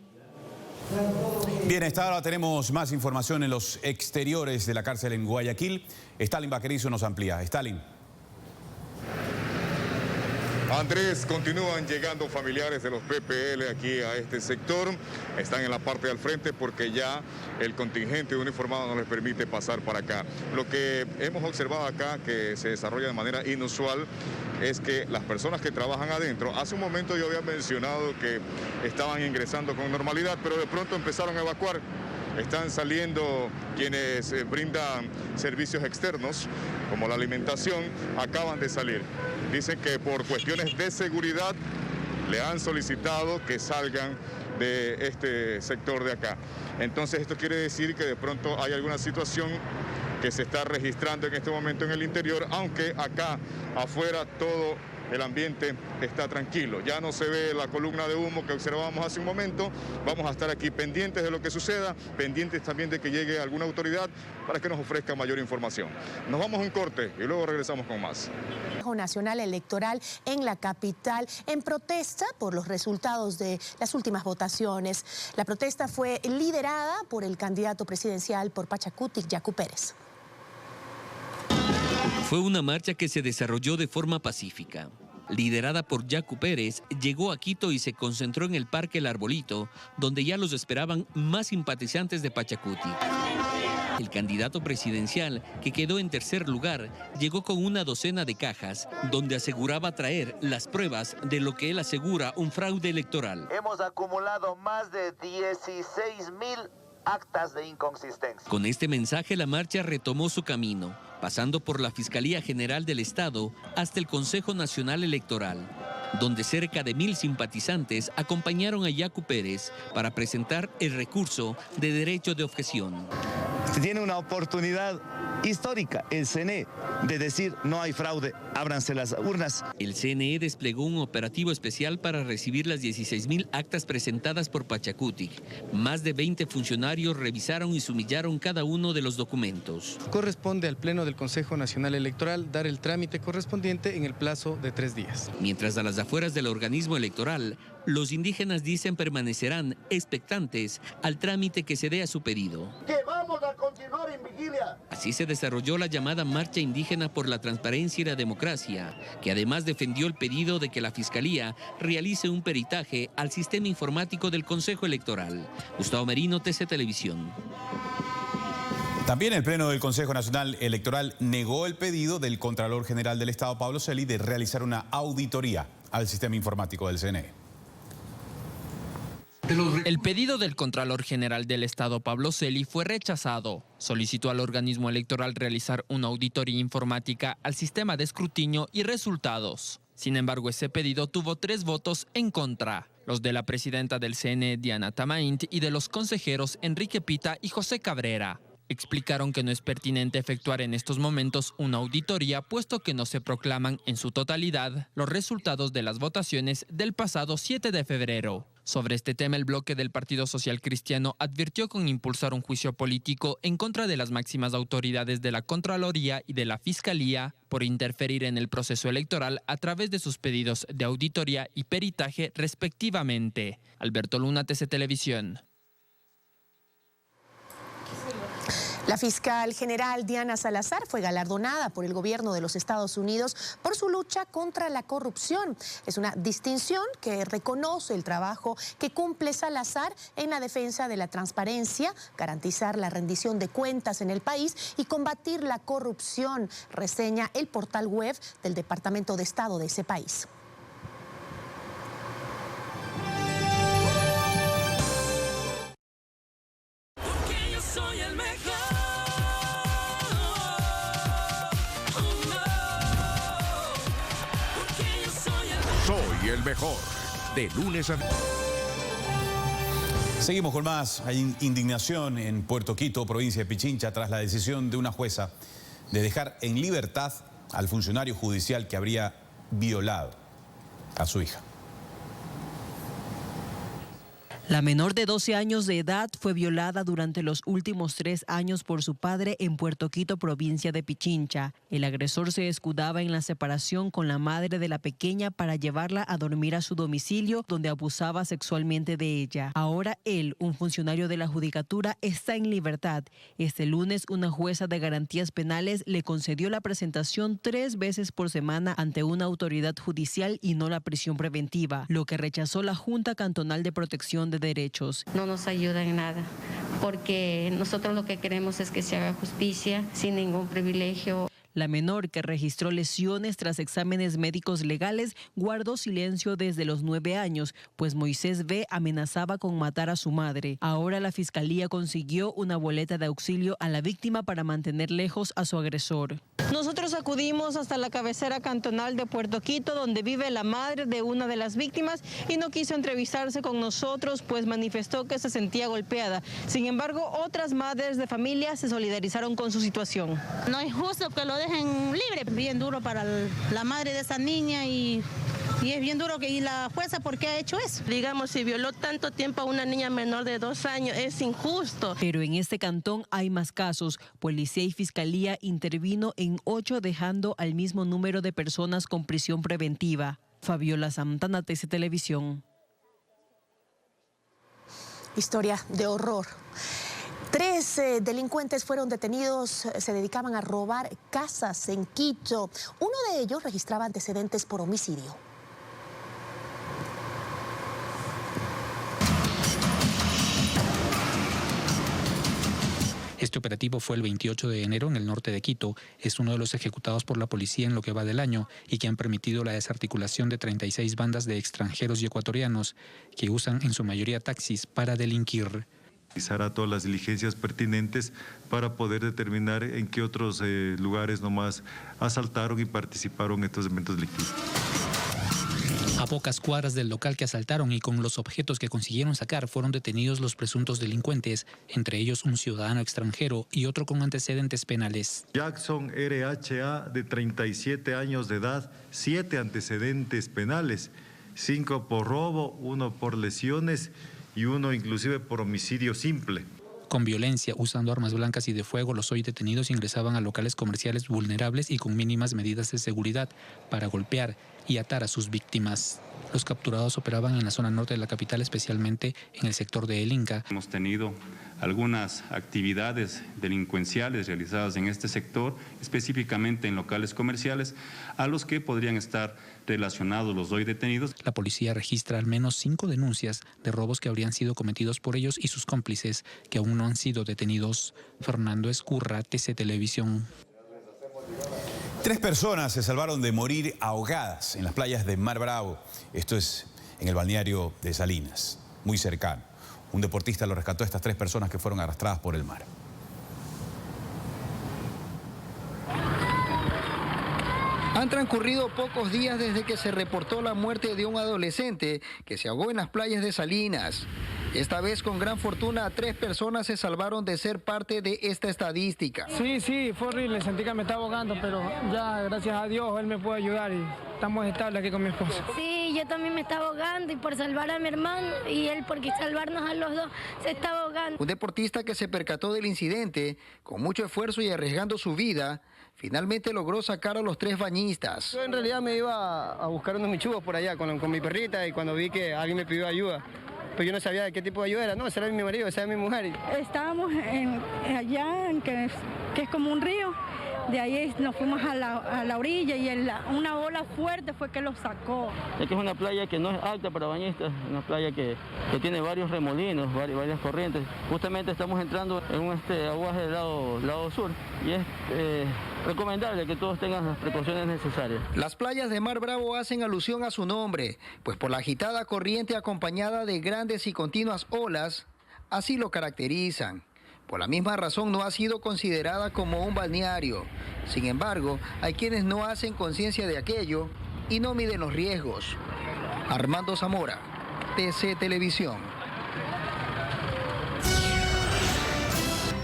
S1: Bien, esta hora tenemos más información en los exteriores de la cárcel en Guayaquil. Stalin Vaquerizo nos amplía. Stalin.
S16: Andrés, continúan llegando familiares de los PPL aquí a este sector. Están en la parte del frente porque ya el contingente uniformado no les permite pasar para acá. Lo que hemos observado acá, que se desarrolla de manera inusual, es que las personas que trabajan adentro, hace un momento yo había mencionado que estaban ingresando con normalidad, pero de pronto empezaron a evacuar. Están saliendo quienes brindan servicios externos, como la alimentación, acaban de salir. Dicen que por cuestiones de seguridad le han solicitado que salgan de este sector de acá. Entonces esto quiere decir que de pronto hay alguna situación que se está registrando en este momento en el interior, aunque acá afuera todo el ambiente está tranquilo. Ya no se ve la columna de humo que observábamos hace un momento. Vamos a estar aquí pendientes de lo que suceda, pendientes también de que llegue alguna autoridad para que nos ofrezca mayor información. Nos vamos a un corte y luego regresamos con más.
S2: Consejo Nacional Electoral en la capital en protesta por los resultados de las últimas votaciones. La protesta fue liderada por el candidato presidencial por Pachacutic, Yacu Pérez.
S3: Fue una marcha que se desarrolló de forma pacífica. Liderada por Yacu Pérez, llegó a Quito y se concentró en el Parque El Arbolito, donde ya los esperaban más simpatizantes de Pachacutic. El candidato presidencial, que quedó en tercer lugar, llegó con una docena de cajas, donde aseguraba traer las pruebas de lo que él asegura un fraude electoral.
S4: Hemos acumulado más de 16.000 actas de inconsistencia.
S3: Con este mensaje la marcha retomó su camino, pasando por la Fiscalía General del Estado hasta el Consejo Nacional Electoral, donde cerca de 1.000 simpatizantes acompañaron a Yacu Pérez para presentar el recurso de derecho de objeción.
S4: Se tiene una oportunidad histórica, el CNE, de decir no hay fraude, ábranse las urnas.
S3: El CNE desplegó un operativo especial para recibir las 16.000 actas presentadas por Pachacutic. Más de 20 funcionarios revisaron y sumillaron cada uno de los documentos.
S7: Corresponde al Pleno del Consejo Nacional Electoral dar el trámite correspondiente en el plazo de 3 días.
S3: Mientras a las afueras del organismo electoral, los indígenas dicen permanecerán expectantes al trámite que se dé a su pedido.
S4: Que vamos a continuar en vigilia.
S3: Así se desarrolló la llamada Marcha Indígena por la Transparencia y la Democracia, que además defendió el pedido de que la Fiscalía realice un peritaje al sistema informático del Consejo Electoral. Gustavo Merino, TC Televisión.
S1: También el Pleno del Consejo Nacional Electoral negó el pedido del Contralor General del Estado, Pablo Celi, de realizar una auditoría al sistema informático del CNE.
S8: El pedido del Contralor General del Estado, Pablo Celi, fue rechazado. Solicitó al organismo electoral realizar una auditoría informática al sistema de escrutinio y resultados. Sin embargo, ese pedido tuvo 3 votos en contra: los de la presidenta del CNE, Diana Tamaint, y de los consejeros Enrique Pita y José Cabrera. Explicaron que no es pertinente efectuar en estos momentos una auditoría, puesto que no se proclaman en su totalidad los resultados de las votaciones del pasado 7 de febrero. Sobre este tema, el bloque del Partido Social Cristiano advirtió con impulsar un juicio político en contra de las máximas autoridades de la Contraloría y de la Fiscalía por interferir en el proceso electoral a través de sus pedidos de auditoría y peritaje respectivamente. Alberto Luna, TC Televisión.
S2: La fiscal general Diana Salazar fue galardonada por el gobierno de los Estados Unidos por su lucha contra la corrupción. Es una distinción que reconoce el trabajo que cumple Salazar en la defensa de la transparencia, garantizar la rendición de cuentas en el país y combatir la corrupción, reseña el portal web del Departamento de Estado de ese país.
S9: Soy el mejor, de lunes a...
S1: Seguimos con más. Hay indignación en Puerto Quito, provincia de Pichincha, tras la decisión de una jueza de dejar en libertad al funcionario judicial que habría violado a su hija.
S10: La menor de 12 años de edad fue violada durante los últimos 3 años por su padre en Puerto Quito, provincia de Pichincha. El agresor se escudaba en la separación con la madre de la pequeña para llevarla a dormir a su domicilio, donde abusaba sexualmente de ella. Ahora él, un funcionario de la judicatura, está en libertad. Este lunes, una jueza de garantías penales le concedió la presentación 3 veces por semana ante una autoridad judicial y no la prisión preventiva, lo que rechazó la Junta Cantonal de Protección de Derechos.
S23: No nos ayuda en nada, porque nosotros lo que queremos es que se haga justicia sin ningún privilegio.
S10: La menor, que registró lesiones tras exámenes médicos legales, guardó silencio desde los 9 años, pues Moisés B. amenazaba con matar a su madre. Ahora la fiscalía consiguió una boleta de auxilio a la víctima para mantener lejos a su agresor.
S5: Nosotros acudimos hasta la cabecera cantonal de Puerto Quito, donde vive la madre de una de las víctimas, y no quiso entrevistarse con nosotros, pues manifestó que se sentía golpeada. Sin embargo, otras madres de familia se solidarizaron con su situación.
S11: No es justo que lo dejen libre, bien duro para la madre de esa niña y es bien duro que y la jueza, ¿por qué ha hecho eso?
S5: Digamos, si violó tanto tiempo a una niña menor de 2 años, es injusto.
S10: Pero en este cantón hay más casos. Policía y fiscalía intervino en 8, dejando al mismo número de personas con prisión preventiva. Fabiola Santana, TC Televisión.
S2: Historia de horror. 3 delincuentes fueron detenidos, se dedicaban a robar casas en Quito. Uno de ellos registraba antecedentes por homicidio.
S13: Este operativo fue el 28 de enero en el norte de Quito. Es uno de los ejecutados por la policía en lo que va del año y que han permitido la desarticulación de 36 bandas de extranjeros y ecuatorianos que usan en su mayoría taxis para delinquir.
S14: Realizará todas las diligencias pertinentes para poder determinar en qué otros lugares nomás asaltaron y participaron en estos eventos delictivos.
S13: A pocas cuadras del local que asaltaron y con los objetos que consiguieron sacar fueron detenidos los presuntos delincuentes, entre ellos un ciudadano extranjero y otro con antecedentes penales.
S14: Jackson RHA, de 37 años de edad, 7 antecedentes penales, 5 por robo, 1 por lesiones y 1 inclusive por homicidio simple.
S13: Con violencia, usando armas blancas y de fuego, los hoy detenidos ingresaban a locales comerciales vulnerables y con mínimas medidas de seguridad para golpear y atar a sus víctimas. Los capturados operaban en la zona norte de la capital, especialmente en el sector de El Inca.
S15: Hemos tenido algunas actividades delincuenciales realizadas en este sector, específicamente en locales comerciales, a los que podrían estar relacionados los hoy detenidos.
S13: La policía registra al menos 5 denuncias de robos que habrían sido cometidos por ellos y sus cómplices, que aún no han sido detenidos. Fernando Escurra, TC Televisión.
S1: 3 personas se salvaron de morir ahogadas en las playas de Mar Bravo. Esto es en el balneario de Salinas, muy cercano. Un deportista lo rescató a estas 3 personas que fueron arrastradas por el mar.
S26: Han transcurrido pocos días desde que se reportó la muerte de un adolescente que se ahogó en las playas de Salinas. Esta vez, con gran fortuna, 3 personas se salvaron de ser parte de esta estadística.
S27: Sí, fue horrible, sentí que me estaba ahogando, pero ya, gracias a Dios, él me puede ayudar y estamos estables aquí con mi esposa.
S28: Sí, yo también me estaba ahogando y por salvar a mi hermano y él, porque salvarnos a los dos, se estaba ahogando.
S26: Un deportista que se percató del incidente, con mucho esfuerzo y arriesgando su vida, finalmente logró sacar a los 3 bañistas.
S27: Yo en realidad me iba a buscar unos michugos por allá con mi perrita, y cuando vi que alguien me pidió ayuda, pues yo no sabía de qué tipo de ayuda era. No, ese era mi marido, esa era mi mujer.
S29: Estábamos allá, que es como un río. De ahí nos fuimos a la orilla y una ola fuerte fue que los sacó.
S30: Es que es una playa que no es alta para bañistas, una playa que tiene varios remolinos, varias corrientes. Justamente estamos entrando en un aguaje del lado sur y es recomendable que todos tengan las precauciones necesarias.
S26: Las playas de Mar Bravo hacen alusión a su nombre, pues por la agitada corriente acompañada de grandes y continuas olas, así lo caracterizan. Por la misma razón no ha sido considerada como un balneario. Sin embargo, hay quienes no hacen conciencia de aquello y no miden los riesgos. Armando Zamora, TC Televisión.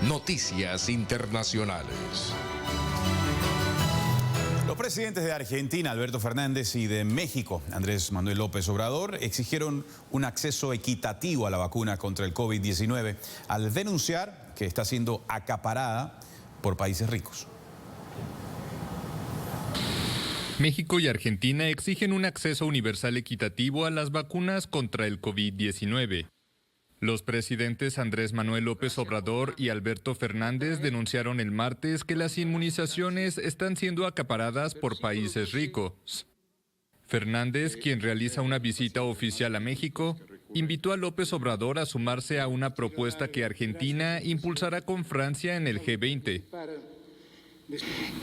S9: Noticias internacionales.
S1: Los presidentes de Argentina, Alberto Fernández, y de México, Andrés Manuel López Obrador, exigieron un acceso equitativo a la vacuna contra el COVID-19 al denunciar que está siendo acaparada por países ricos.
S31: México y Argentina exigen un acceso universal equitativo a las vacunas contra el COVID-19. Los presidentes Andrés Manuel López Obrador y Alberto Fernández denunciaron el martes que las inmunizaciones están siendo acaparadas por países ricos. Fernández, quien realiza una visita oficial a México, invitó a López Obrador a sumarse a una propuesta que Argentina impulsará con Francia en el G20.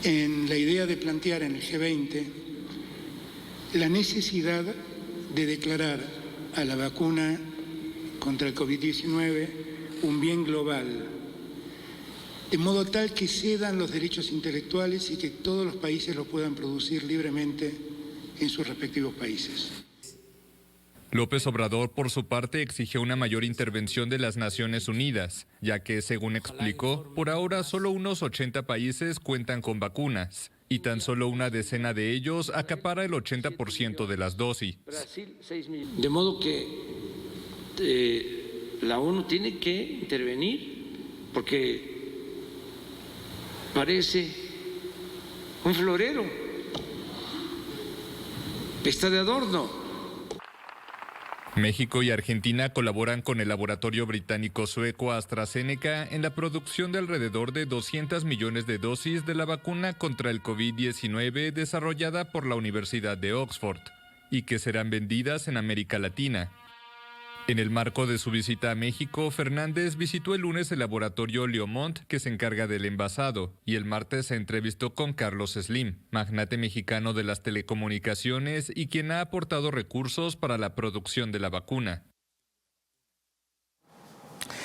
S6: En la idea de plantear en el G20 la necesidad de declarar a la vacuna contra el COVID-19 un bien global, de modo tal que cedan los derechos intelectuales y que todos los países lo puedan producir libremente en sus respectivos países.
S31: López Obrador, por su parte, exigió una mayor intervención de las Naciones Unidas, ya que, según explicó, por ahora solo unos 80 países cuentan con vacunas y tan solo una decena de ellos acapara el 80% de las dosis.
S12: De modo que la ONU tiene que intervenir porque parece un florero, está de adorno.
S31: México y Argentina colaboran con el laboratorio británico-sueco AstraZeneca en la producción de alrededor de 200 millones de dosis de la vacuna contra el COVID-19 desarrollada por la Universidad de Oxford y que serán vendidas en América Latina. En el marco de su visita a México, Fernández visitó el lunes el laboratorio Leomont, que se encarga del envasado, y el martes se entrevistó con Carlos Slim, magnate mexicano de las telecomunicaciones y quien ha aportado recursos para la producción de la vacuna.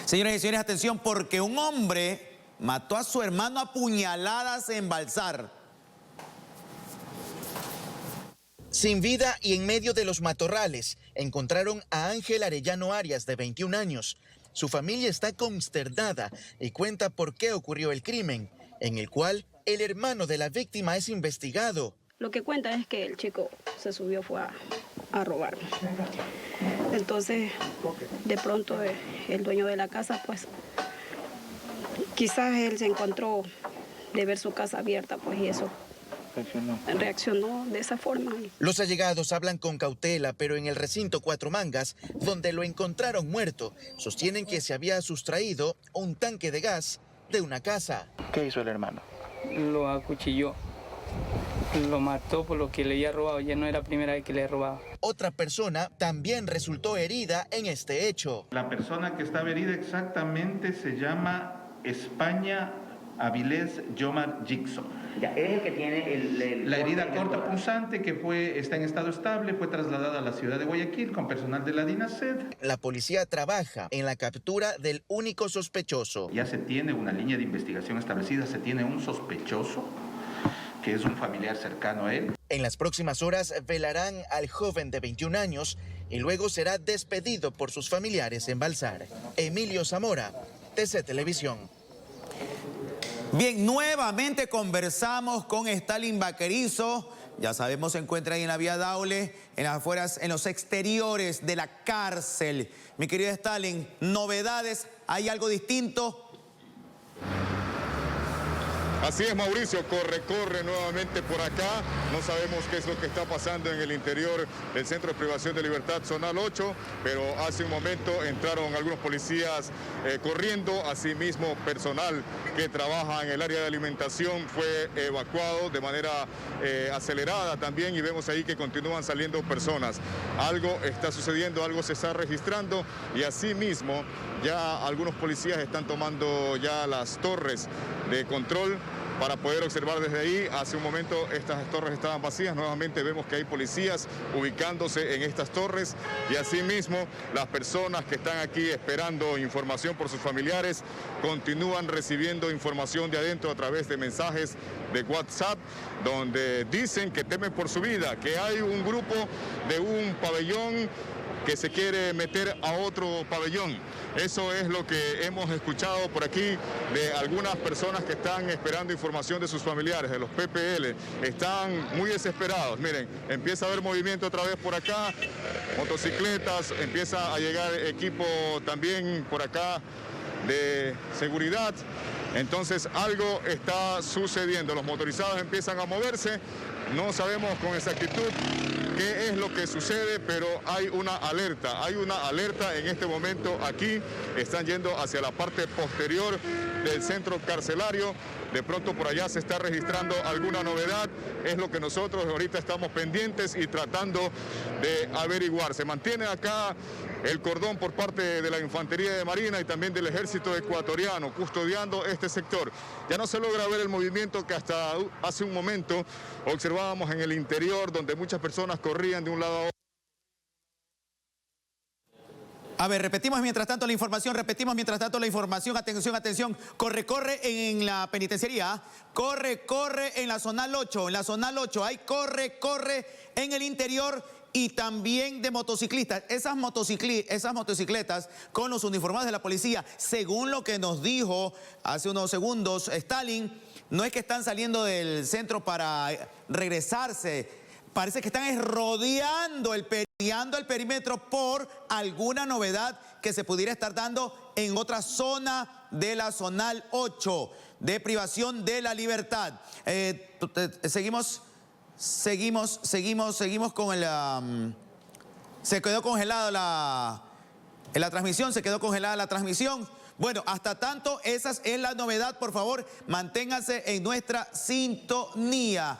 S16: Señoras y señores, atención, porque un hombre mató a su hermano a puñaladas en Balsar.
S17: Sin vida y en medio de los matorrales, encontraron a Ángel Arellano Arias, de 21 años. Su familia está consternada y cuenta por qué ocurrió el crimen, en el cual el hermano de la víctima es investigado.
S18: Lo que cuenta es que el chico se subió, fue a robar. Entonces, de pronto, el dueño de la casa, pues, quizás él se encontró de ver su casa abierta, pues, y eso. Reaccionó de esa forma.
S17: Los allegados hablan con cautela, pero en el recinto Cuatro Mangas, donde lo encontraron muerto, sostienen que se había sustraído un tanque de gas de una casa.
S19: ¿Qué hizo el hermano?
S18: Lo acuchilló, lo mató por lo que le había robado, ya no era la primera vez que le robaba.
S17: Otra persona también resultó herida en este hecho.
S20: La persona que estaba herida exactamente se llama España Avilés Yomar Jigson.
S21: Ya, es el que tiene
S20: la herida corta punzante que está en estado estable, fue trasladada a la ciudad de Guayaquil con personal de la DINASED.
S17: La policía trabaja en la captura del único sospechoso.
S20: Ya se tiene una línea de investigación establecida, se tiene un sospechoso que es un familiar cercano a él.
S17: En las próximas horas velarán al joven de 21 años y luego será despedido por sus familiares en Balsar. Emilio Zamora, TC Televisión.
S16: Bien, nuevamente conversamos con Stalin Vaquerizo. Ya sabemos, se encuentra ahí en la vía Daule, en las afueras, en los exteriores de la cárcel. Mi querido Stalin, novedades, ¿hay algo distinto?
S22: Así es, Mauricio, corre nuevamente por acá. No sabemos qué es lo que está pasando en el interior del Centro de Privación de Libertad Zonal 8, pero hace un momento entraron algunos policías corriendo. Asimismo, personal que trabaja en el área de alimentación fue evacuado de manera acelerada también, y vemos ahí que continúan saliendo personas. Algo está sucediendo, algo se está registrando, y asimismo ya algunos policías están tomando ya las torres de control para poder observar desde ahí. Hace un momento estas torres estaban vacías, nuevamente vemos que hay policías ubicándose en estas torres, y asimismo las personas que están aquí esperando información por sus familiares continúan recibiendo información de adentro a través de mensajes de WhatsApp, donde dicen que temen por su vida, que hay un grupo de un pabellón que se quiere meter a otro pabellón. Eso es lo que hemos escuchado por aquí de algunas personas que están esperando información de sus familiares, de los PPL. Están muy desesperados. Miren, empieza a haber movimiento otra vez por acá, motocicletas, empieza a llegar equipo también por acá de seguridad. Entonces algo está sucediendo, los motorizados empiezan a moverse, no sabemos con exactitud qué es lo que sucede, pero hay una alerta en este momento aquí. Están yendo hacia la parte posterior del centro carcelario. De pronto por allá se está registrando alguna novedad. Es lo que nosotros ahorita estamos pendientes y tratando de averiguar. Se mantiene acá el cordón por parte de la Infantería de Marina y también del Ejército ecuatoriano custodiando este sector. Ya no se logra ver el movimiento que hasta hace un momento observábamos en el interior, donde muchas personas corrían de un lado a otro.
S16: A ver, repetimos mientras tanto la información, atención, atención, corre en la penitenciaría, corre en la zonal 8, hay corre en el interior y también de motociclistas. Esas motocicletas con los uniformados de la policía, según lo que nos dijo hace unos segundos Stalin, no es que están saliendo del centro para regresarse, parece que están rodeando el perímetro por alguna novedad que se pudiera estar dando en otra zona de la zonal 8 de privación de la libertad. Seguimos con el... se quedó congelada la transmisión, Bueno, hasta tanto, esa es la novedad. Por favor, manténganse en nuestra sintonía.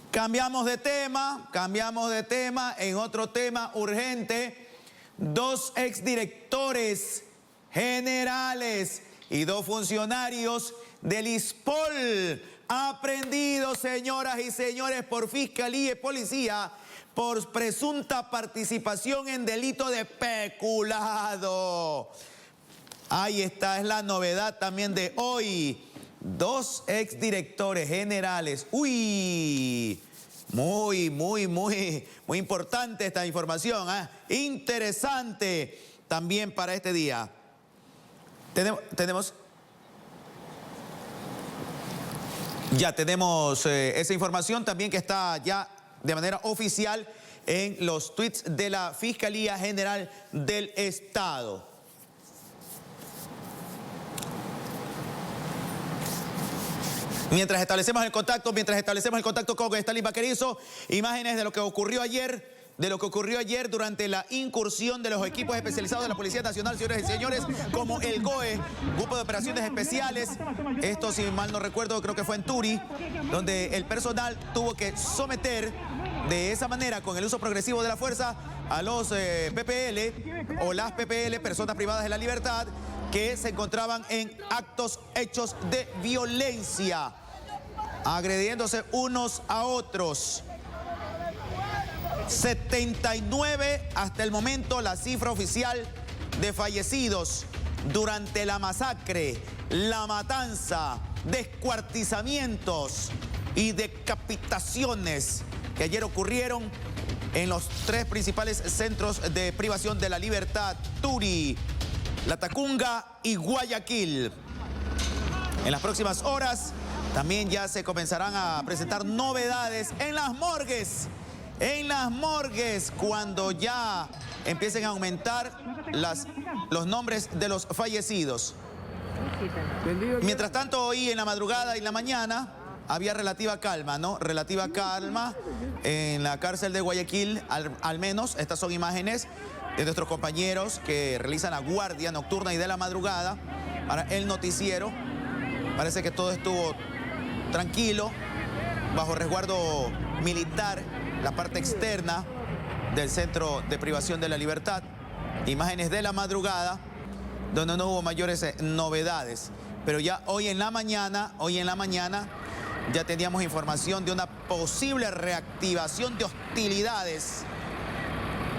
S16: Cambiamos de tema en otro tema urgente. 2 exdirectores generales y 2 funcionarios del ISPOL aprendidos, señoras y señores, por Fiscalía y Policía por presunta participación en delito de peculado. Ahí está, es la novedad también de hoy. 2 exdirectores generales. Uy, muy importante esta información, ¿eh? Interesante también para este día. Tenemos esa información también que está ya de manera oficial en los tweets de la Fiscalía General del Estado. Mientras establecemos el contacto con Stalin Vaquerizo, imágenes de lo que ocurrió ayer durante la incursión de los equipos especializados de la Policía Nacional, señores y señores, como el GOE, Grupo de Operaciones Especiales. Esto, si mal no recuerdo, creo que fue en Turi, donde el personal tuvo que someter de esa manera, con el uso progresivo de la fuerza, a los PPL o las PPL, personas privadas de la libertad, que se encontraban en hechos de violencia, agrediéndose unos a otros. 79 hasta el momento la cifra oficial de fallecidos durante la masacre, la matanza, descuartizamientos y decapitaciones que ayer ocurrieron en los 3 principales centros de privación de la libertad: Turi, Latacunga y Guayaquil. En las próximas horas también ya se comenzarán a presentar novedades en las morgues. Cuando ya empiecen a aumentar los nombres de los fallecidos. Mientras tanto, hoy en la madrugada y en la mañana había relativa calma, ¿no? Relativa calma en la cárcel de Guayaquil, al menos. Estas son imágenes de nuestros compañeros que realizan la guardia nocturna y de la madrugada para el noticiero. Parece que todo estuvo tranquilo, bajo resguardo militar, la parte externa del centro de privación de la libertad. Imágenes de la madrugada, donde no hubo mayores novedades. Pero ya hoy en la mañana, ya teníamos información de una posible reactivación de hostilidades.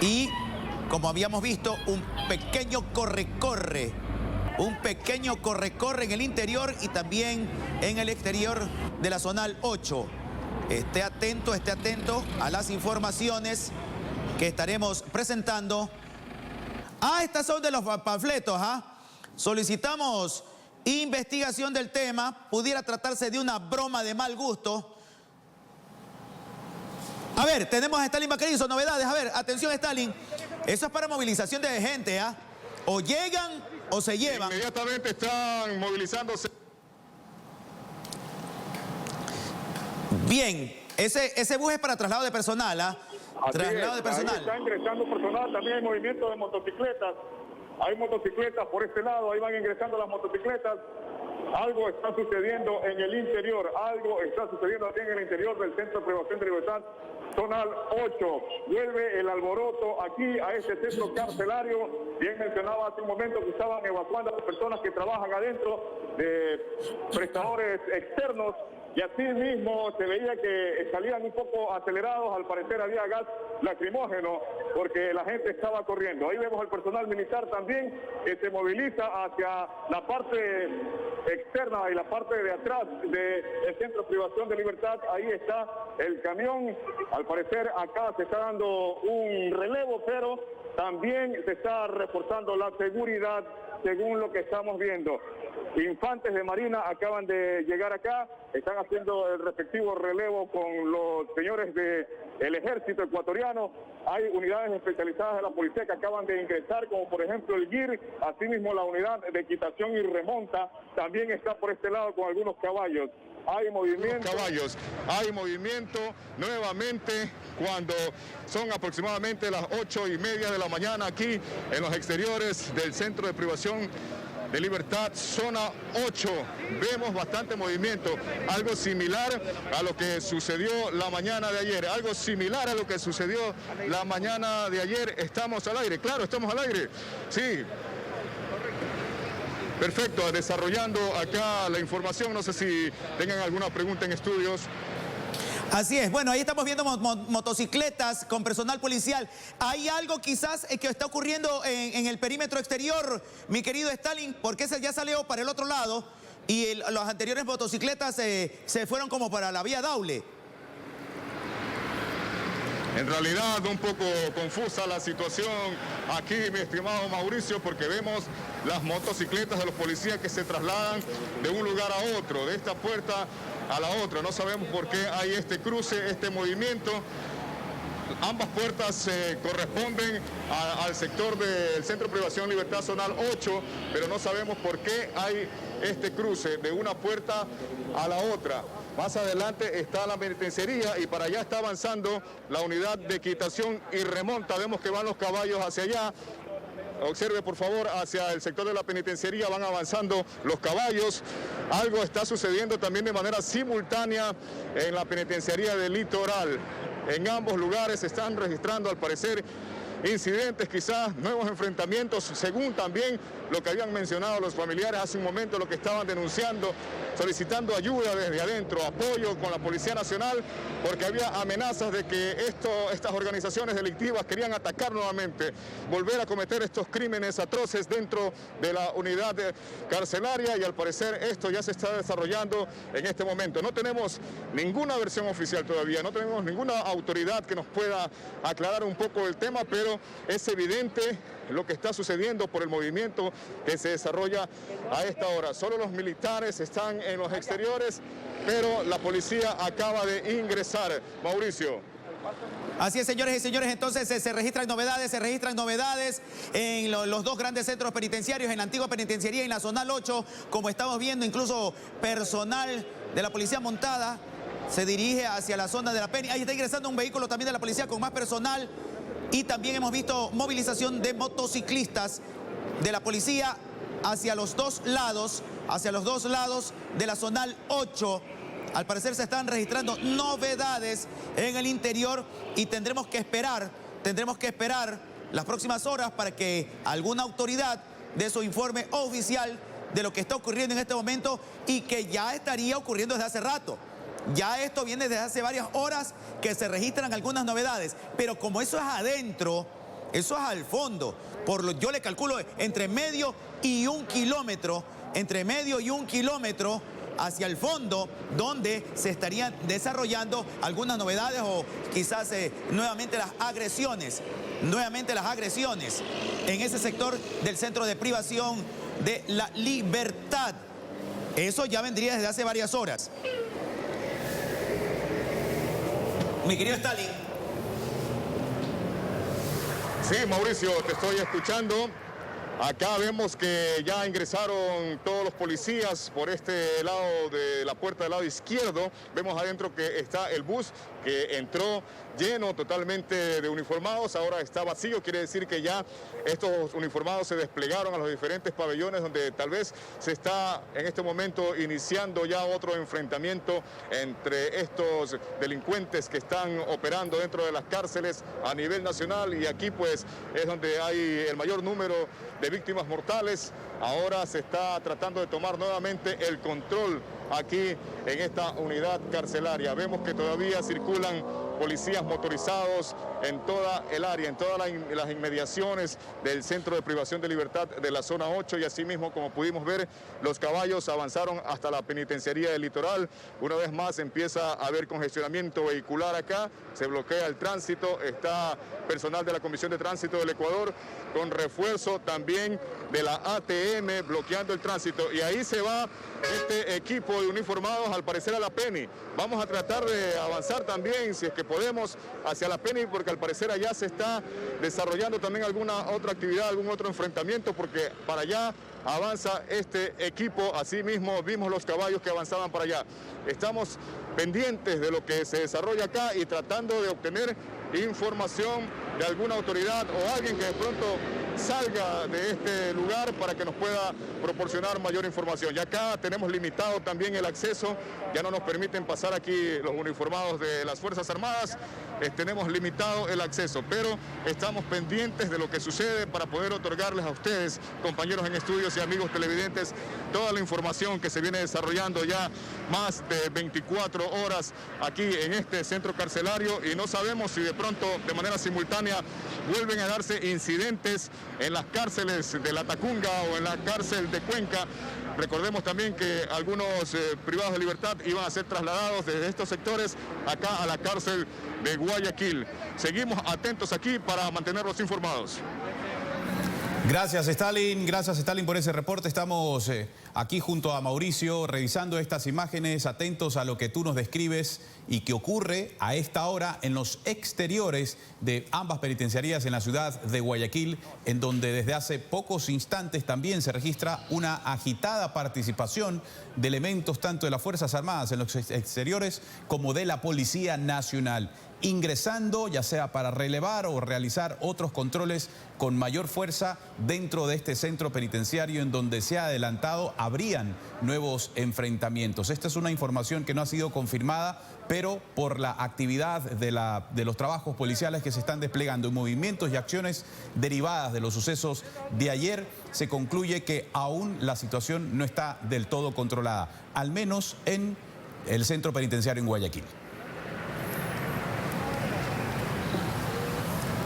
S16: Y, como habíamos visto, un pequeño corre-corre en el interior y también en el exterior de la zonal 8. Esté atento a las informaciones que estaremos presentando. Estas son de los panfletos, Solicitamos investigación del tema. Pudiera tratarse de una broma de mal gusto. A ver, tenemos a Stalin Vaquerizo, novedades. A ver, atención, Stalin. Eso es para movilización de gente, O llegan o se llevan.
S22: Inmediatamente están movilizándose.
S16: Bien, Ese bus es para traslado de personal, ¿ah? Traslado de personal.
S22: Ahí está ingresando personal, también hay movimiento de motocicletas. Hay motocicletas por este lado, ahí van ingresando las motocicletas. Algo está sucediendo en el interior, algo está sucediendo aquí en el interior del Centro de Privación de Libertad Zonal 8. Vuelve el alboroto aquí a este centro carcelario. Bien mencionaba hace un momento que estaban evacuando a las personas que trabajan adentro de prestadores externos. Y así mismo se veía que salían un poco acelerados, al parecer había gas lacrimógeno porque la gente estaba corriendo. Ahí vemos el personal militar también que se moviliza hacia la parte externa y la parte de atrás del Centro de Privación de Libertad. Ahí está el camión, al parecer acá se está dando un relevo, pero también se está reforzando la seguridad según lo que estamos viendo. Infantes de Marina acaban de llegar acá, están haciendo el respectivo relevo con los señores del ejército ecuatoriano. Hay unidades especializadas de la policía que acaban de ingresar, como por ejemplo el GIR, asimismo la unidad de quitación y remonta también está por este lado con algunos caballos. Hay movimiento. Caballos, hay movimiento nuevamente cuando son aproximadamente las 8:30 de la mañana aquí en los exteriores del Centro de Privación de Libertad, zona 8. Vemos bastante movimiento, algo similar a lo que sucedió la mañana de ayer, algo similar a lo que sucedió la mañana de ayer. Estamos al aire, claro, estamos al aire, sí. Perfecto, desarrollando acá la información, no sé si tengan alguna pregunta en estudios.
S16: Así es, bueno, ahí estamos viendo motocicletas con personal policial. ¿Hay algo quizás que está ocurriendo en el perímetro exterior, mi querido Stalin? Porque ese ya salió para el otro lado y las anteriores motocicletas se fueron como para la vía Daule.
S22: En realidad un poco confusa la situación aquí, mi estimado Mauricio, porque vemos las motocicletas de los policías que se trasladan de un lugar a otro, de esta puerta a la otra. No sabemos por qué hay este cruce, este movimiento. Ambas puertas corresponden al sector del Centro de Privación Libertad Zonal 8, pero no sabemos por qué hay este cruce de una puerta a la otra. Más adelante está la penitenciaría y para allá está avanzando la unidad de quitación y remonta. Vemos que van los caballos hacia allá. Observe por favor hacia el sector de la penitenciaría, van avanzando los caballos. Algo está sucediendo también de manera simultánea en la penitenciaría del Litoral. En ambos lugares se están registrando al parecer incidentes, quizás nuevos enfrentamientos, según también lo que habían mencionado los familiares hace un momento, lo que estaban denunciando, solicitando ayuda desde adentro, apoyo con la Policía Nacional, porque había amenazas de que estas organizaciones delictivas querían atacar nuevamente, volver a cometer estos crímenes atroces dentro de la unidad carcelaria, y al parecer esto ya se está desarrollando en este momento. No tenemos ninguna versión oficial todavía, no tenemos ninguna autoridad que nos pueda aclarar un poco el tema, pero es evidente lo que está sucediendo por el movimiento que se desarrolla a esta hora. Solo los militares están en los exteriores, pero la policía acaba de ingresar. Mauricio.
S16: Así es, señores y señores, entonces se registran novedades en los dos grandes centros penitenciarios, en la antigua penitenciaría y en la Zonal 8, como estamos viendo, incluso personal de la policía montada se dirige hacia la zona de la Peni. Ahí está ingresando un vehículo también de la policía con más personal. Y también hemos visto movilización de motociclistas de la policía hacia los dos lados de la Zonal 8. Al parecer se están registrando novedades en el interior y tendremos que esperar las próximas horas para que alguna autoridad dé su informe oficial de lo que está ocurriendo en este momento y que ya estaría ocurriendo desde hace rato. Ya esto viene desde hace varias horas que se registran algunas novedades, pero como eso es adentro, eso es al fondo, yo le calculo entre medio y un kilómetro hacia el fondo, donde se estarían desarrollando algunas novedades o quizás nuevamente las agresiones en ese sector del Centro de Privación de la Libertad. Eso ya vendría desde hace varias horas. Mi querido Stalin.
S22: Sí, Mauricio, te estoy escuchando. Acá vemos que ya ingresaron todos los policías por este lado de la puerta del lado izquierdo. Vemos adentro que está el bus que entró lleno totalmente de uniformados, ahora está vacío, quiere decir que ya estos uniformados se desplegaron a los diferentes pabellones donde tal vez se está en este momento iniciando ya otro enfrentamiento entre estos delincuentes que están operando dentro de las cárceles a nivel nacional, y aquí pues es donde hay el mayor número de víctimas mortales. Ahora se está tratando de tomar nuevamente el control aquí en esta unidad carcelaria. Vemos que todavía circulan policías motorizados en toda el área, en todas las inmediaciones del Centro de Privación de Libertad de la Zona 8, y asimismo, como pudimos ver, los caballos avanzaron hasta la penitenciaría del Litoral. Una vez más empieza a haber congestionamiento vehicular acá, se bloquea el tránsito, está personal de la Comisión de Tránsito del Ecuador con refuerzo también de la ATM bloqueando el tránsito, y ahí se va este equipo de uniformados al parecer a la Penny. Vamos a tratar de avanzar también, si es que podemos, hacia la Penny, porque al parecer allá se está desarrollando también alguna otra actividad, algún otro enfrentamiento, porque para allá avanza este equipo. Asimismo vimos los caballos que avanzaban para allá. Estamos pendientes de lo que se desarrolla acá y tratando de obtener información de alguna autoridad o alguien que de pronto salga de este lugar para que nos pueda proporcionar mayor información. Ya acá tenemos limitado también el acceso, ya no nos permiten pasar aquí los uniformados de las Fuerzas Armadas, tenemos limitado el acceso, pero estamos pendientes de lo que sucede para poder otorgarles a ustedes, compañeros en estudios y amigos televidentes, toda la información que se viene desarrollando ya más de 24 horas aquí en este centro carcelario, y no sabemos si de pronto de manera simultánea vuelven a darse incidentes en las cárceles de La Tacunga o en la cárcel de Cuenca. Recordemos también que algunos privados de libertad iban a ser trasladados desde estos sectores acá a la cárcel de Guayaquil. Seguimos atentos aquí para mantenerlos informados.
S1: Gracias, Stalin, por ese reporte. Estamos aquí junto a Mauricio revisando estas imágenes, atentos a lo que tú nos describes y que ocurre a esta hora en los exteriores de ambas penitenciarías en la ciudad de Guayaquil, en donde desde hace pocos instantes también se registra una agitada participación de elementos tanto de las Fuerzas Armadas en los exteriores como de la Policía Nacional, ingresando ya sea para relevar o realizar otros controles con mayor fuerza dentro de este centro penitenciario, en donde se ha adelantado habrían nuevos enfrentamientos. Esta es una información que no ha sido confirmada, pero por la actividad de los trabajos policiales que se están desplegando, movimientos y acciones derivadas de los sucesos de ayer, se concluye que aún la situación no está del todo controlada, al menos en el centro penitenciario en Guayaquil.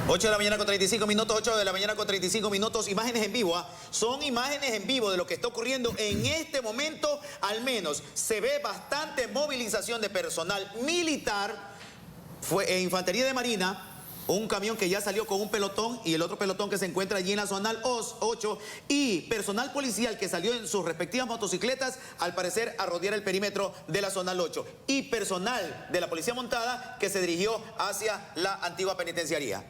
S16: 8 de la mañana con 35 minutos, 8 de la mañana con 35 minutos, imágenes en vivo, son imágenes en vivo de lo que está ocurriendo en este momento. Al menos se ve bastante movilización de personal militar, infantería de marina, un camión que ya salió con un pelotón y el otro pelotón que se encuentra allí en la zona 8, y personal policial que salió en sus respectivas motocicletas, al parecer a rodear el perímetro de la zona 8, y personal de la policía montada que se dirigió hacia la antigua penitenciaría.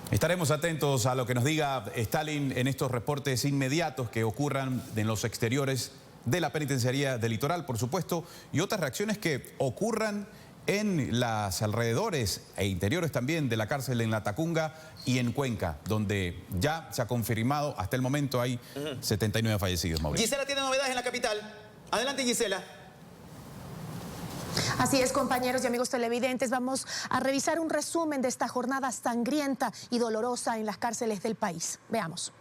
S1: Estaremos atentos a lo que nos diga Stalin en estos reportes inmediatos que ocurran en los exteriores de la penitenciaría del Litoral, por supuesto, y otras reacciones que ocurran en los alrededores e interiores también de la cárcel en La Tacunga y en Cuenca, donde ya se ha confirmado, hasta el momento hay 79 fallecidos, Mauricio.
S16: Gisela tiene novedades en la capital. Adelante, Gisela.
S2: Así es, compañeros y amigos televidentes, vamos a revisar un resumen de esta jornada sangrienta y dolorosa en las cárceles del país. Veamos.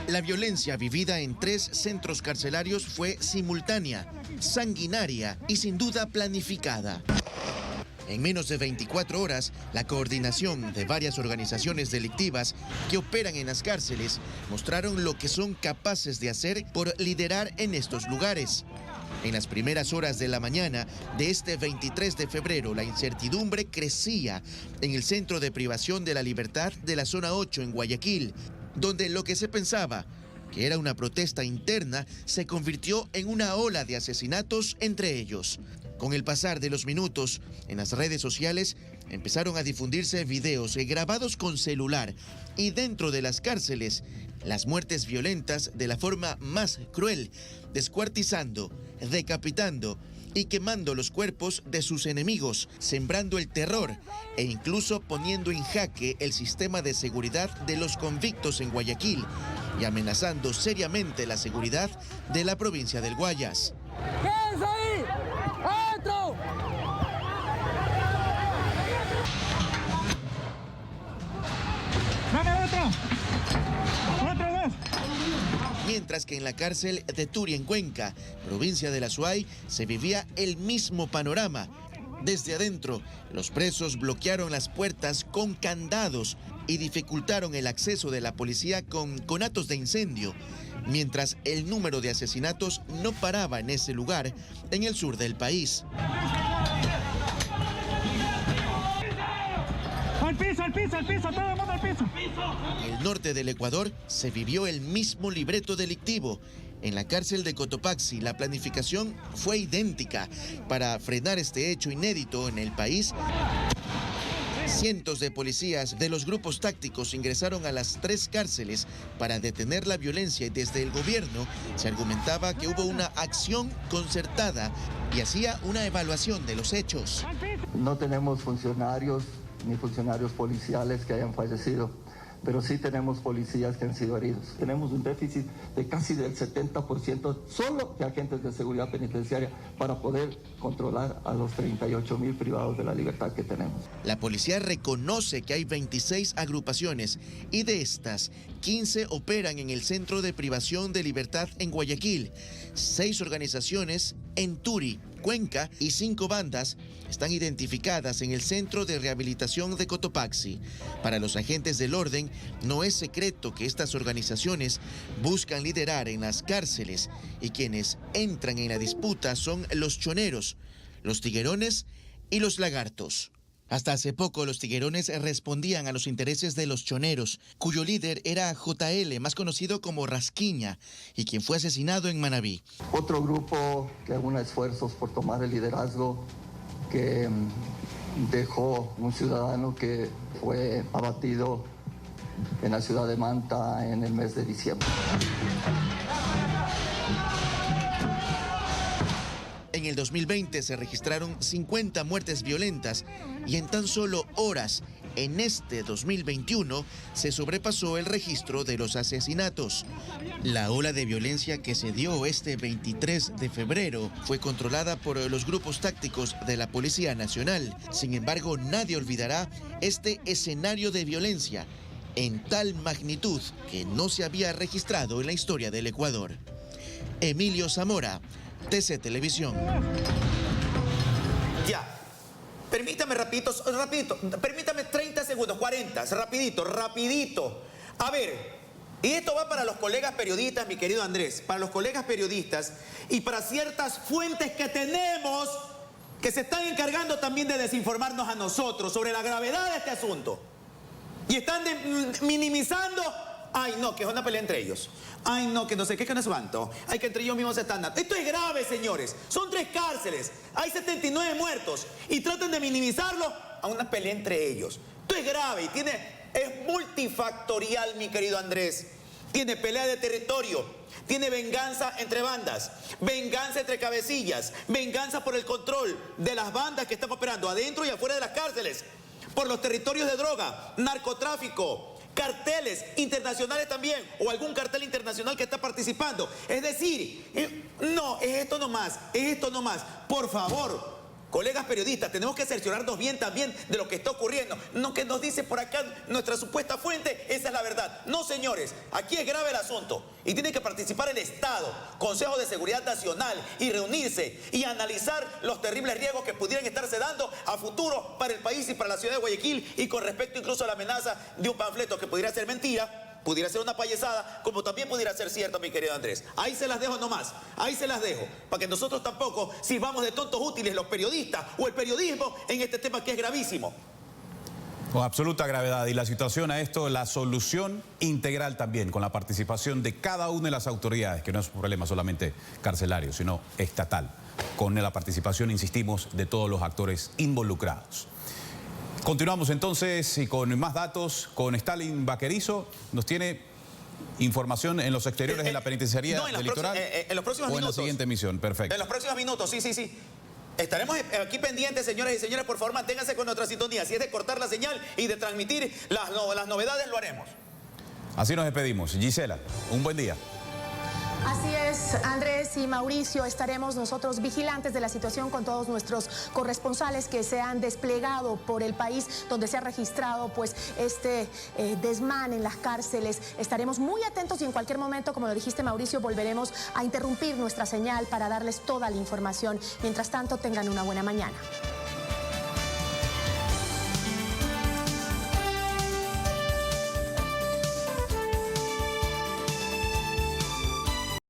S17: La violencia vivida en 3 centros carcelarios fue simultánea, sanguinaria y sin duda planificada. En menos de 24 horas, la coordinación de varias organizaciones delictivas que operan en las cárceles mostraron lo que son capaces de hacer por liderar en estos lugares. En las primeras horas de la mañana de este 23 de febrero, la incertidumbre crecía en el Centro de Privación de la Libertad de la Zona 8 en Guayaquil, donde lo que se pensaba que era una protesta interna se convirtió en una ola de asesinatos entre ellos. Con el pasar de los minutos, en las redes sociales empezaron a difundirse videos grabados con celular y dentro de las cárceles, las muertes violentas de la forma más cruel, descuartizando, decapitando y quemando los cuerpos de sus enemigos, sembrando el terror e incluso poniendo en jaque el sistema de seguridad de los convictos en Guayaquil y amenazando seriamente la seguridad de la provincia del Guayas.
S3: ¡Quédense ahí! ¡Adentro! ¡Dame otro! ¡Otro dos!
S17: Mientras que en la cárcel de Turi, en Cuenca, provincia de La Suay, se vivía el mismo panorama. Desde adentro, los presos bloquearon las puertas con candados y dificultaron el acceso de la policía con conatos de incendio, mientras el número de asesinatos no paraba en ese lugar, en el sur del país.
S3: ¡Al piso, al piso, al piso! ¡Todo el mundo al piso!
S17: En el norte del Ecuador se vivió el mismo libreto delictivo. En la cárcel de Cotopaxi, la planificación fue idéntica. Para frenar este hecho inédito en el país, cientos de policías de los grupos tácticos ingresaron a las 3 cárceles para detener la violencia y desde el gobierno se argumentaba que hubo una acción concertada y hacía una evaluación de los hechos.
S4: No tenemos funcionarios ni funcionarios policiales que hayan fallecido, pero sí tenemos policías que han sido heridos. Tenemos un déficit de casi del 70% solo de agentes de seguridad penitenciaria para poder controlar a los 38.000 privados de la libertad que tenemos.
S17: La policía reconoce que hay 26 agrupaciones y de estas, 15 operan en el Centro de Privación de Libertad en Guayaquil, 6 organizaciones en Turi, Cuenca y 5 bandas están identificadas en el Centro de Rehabilitación de Cotopaxi. Para los agentes del orden, no es secreto que estas organizaciones buscan liderar en las cárceles y quienes entran en la disputa son los choneros, los tiguerones y los lagartos. Hasta hace poco los tiguerones respondían a los intereses de los choneros, cuyo líder era JL, más conocido como Rasquiña, y quien fue asesinado en Manabí.
S4: Otro grupo que haga esfuerzos por tomar el liderazgo, que dejó un ciudadano que fue abatido en la ciudad de Manta en el mes de diciembre.
S17: En el 2020 se registraron 50 muertes violentas y en tan solo horas, en este 2021, se sobrepasó el registro de los asesinatos. La ola de violencia que se dio este 23 de febrero fue controlada por los grupos tácticos de la Policía Nacional. Sin embargo, nadie olvidará este escenario de violencia en tal magnitud que no se había registrado en la historia del Ecuador. Emilio Zamora, TC Televisión.
S16: Ya. Permítame rapidito, permítame 30 segundos, 40, rapidito. A ver, y esto va para los colegas periodistas, mi querido Andrés, para los colegas periodistas y para ciertas fuentes que tenemos que se están encargando también de desinformarnos a nosotros sobre la gravedad de este asunto. Y están minimizando, ay no, que es una pelea entre ellos. Ay no, que no sé qué, que no es cuánto. Ay, que entre ellos mismos se están dando. Esto es grave, señores. Son 3 cárceles. Hay 79 muertos. Y tratan de minimizarlo a una pelea entre ellos. Esto es grave y es multifactorial, mi querido Andrés. Tiene pelea de territorio. Tiene venganza entre bandas. Venganza entre cabecillas. Venganza por el control de las bandas que están operando adentro y afuera de las cárceles. Por los territorios de droga, narcotráfico, carteles internacionales también, o algún cartel internacional que está participando. Es decir, no, es esto nomás. Por favor, colegas periodistas, tenemos que cerciorarnos bien también de lo que está ocurriendo. No que nos dice por acá nuestra supuesta fuente, esa es la verdad. No, señores, aquí es grave el asunto y tiene que participar el Estado, Consejo de Seguridad Nacional, y reunirse y analizar los terribles riesgos que pudieran estarse dando a futuro para el país y para la ciudad de Guayaquil, y con respecto incluso a la amenaza de un panfleto que pudiera ser mentira, pudiera ser una payasada, como también pudiera ser cierto, mi querido Andrés. Ahí se las dejo nomás, para que nosotros tampoco sirvamos de tontos útiles los periodistas o el periodismo en este tema que es gravísimo.
S1: Con absoluta gravedad. Y la situación a esto, la solución integral también, con la participación de cada una de las autoridades, que no es un problema solamente carcelario, sino estatal, con la participación, insistimos, de todos los actores involucrados. Continuamos entonces y con más datos con Stalin Vaquerizo. Nos tiene información en los exteriores de la penitenciaría del Litoral.
S16: En los próximos
S1: o
S16: minutos.
S1: en la siguiente emisión, perfecto.
S16: En los próximos minutos, sí. Estaremos aquí pendientes, señoras y señores. Por favor, manténganse con nuestra sintonía. Si es de cortar la señal y de transmitir las novedades, lo haremos.
S1: Así nos despedimos. Gisela, un buen día.
S2: Así es, Andrés y Mauricio, estaremos nosotros vigilantes de la situación con todos nuestros corresponsales que se han desplegado por el país donde se ha registrado pues este desmán en las cárceles. Estaremos muy atentos y en cualquier momento, como lo dijiste, Mauricio, volveremos a interrumpir nuestra señal para darles toda la información. Mientras tanto, tengan una buena mañana.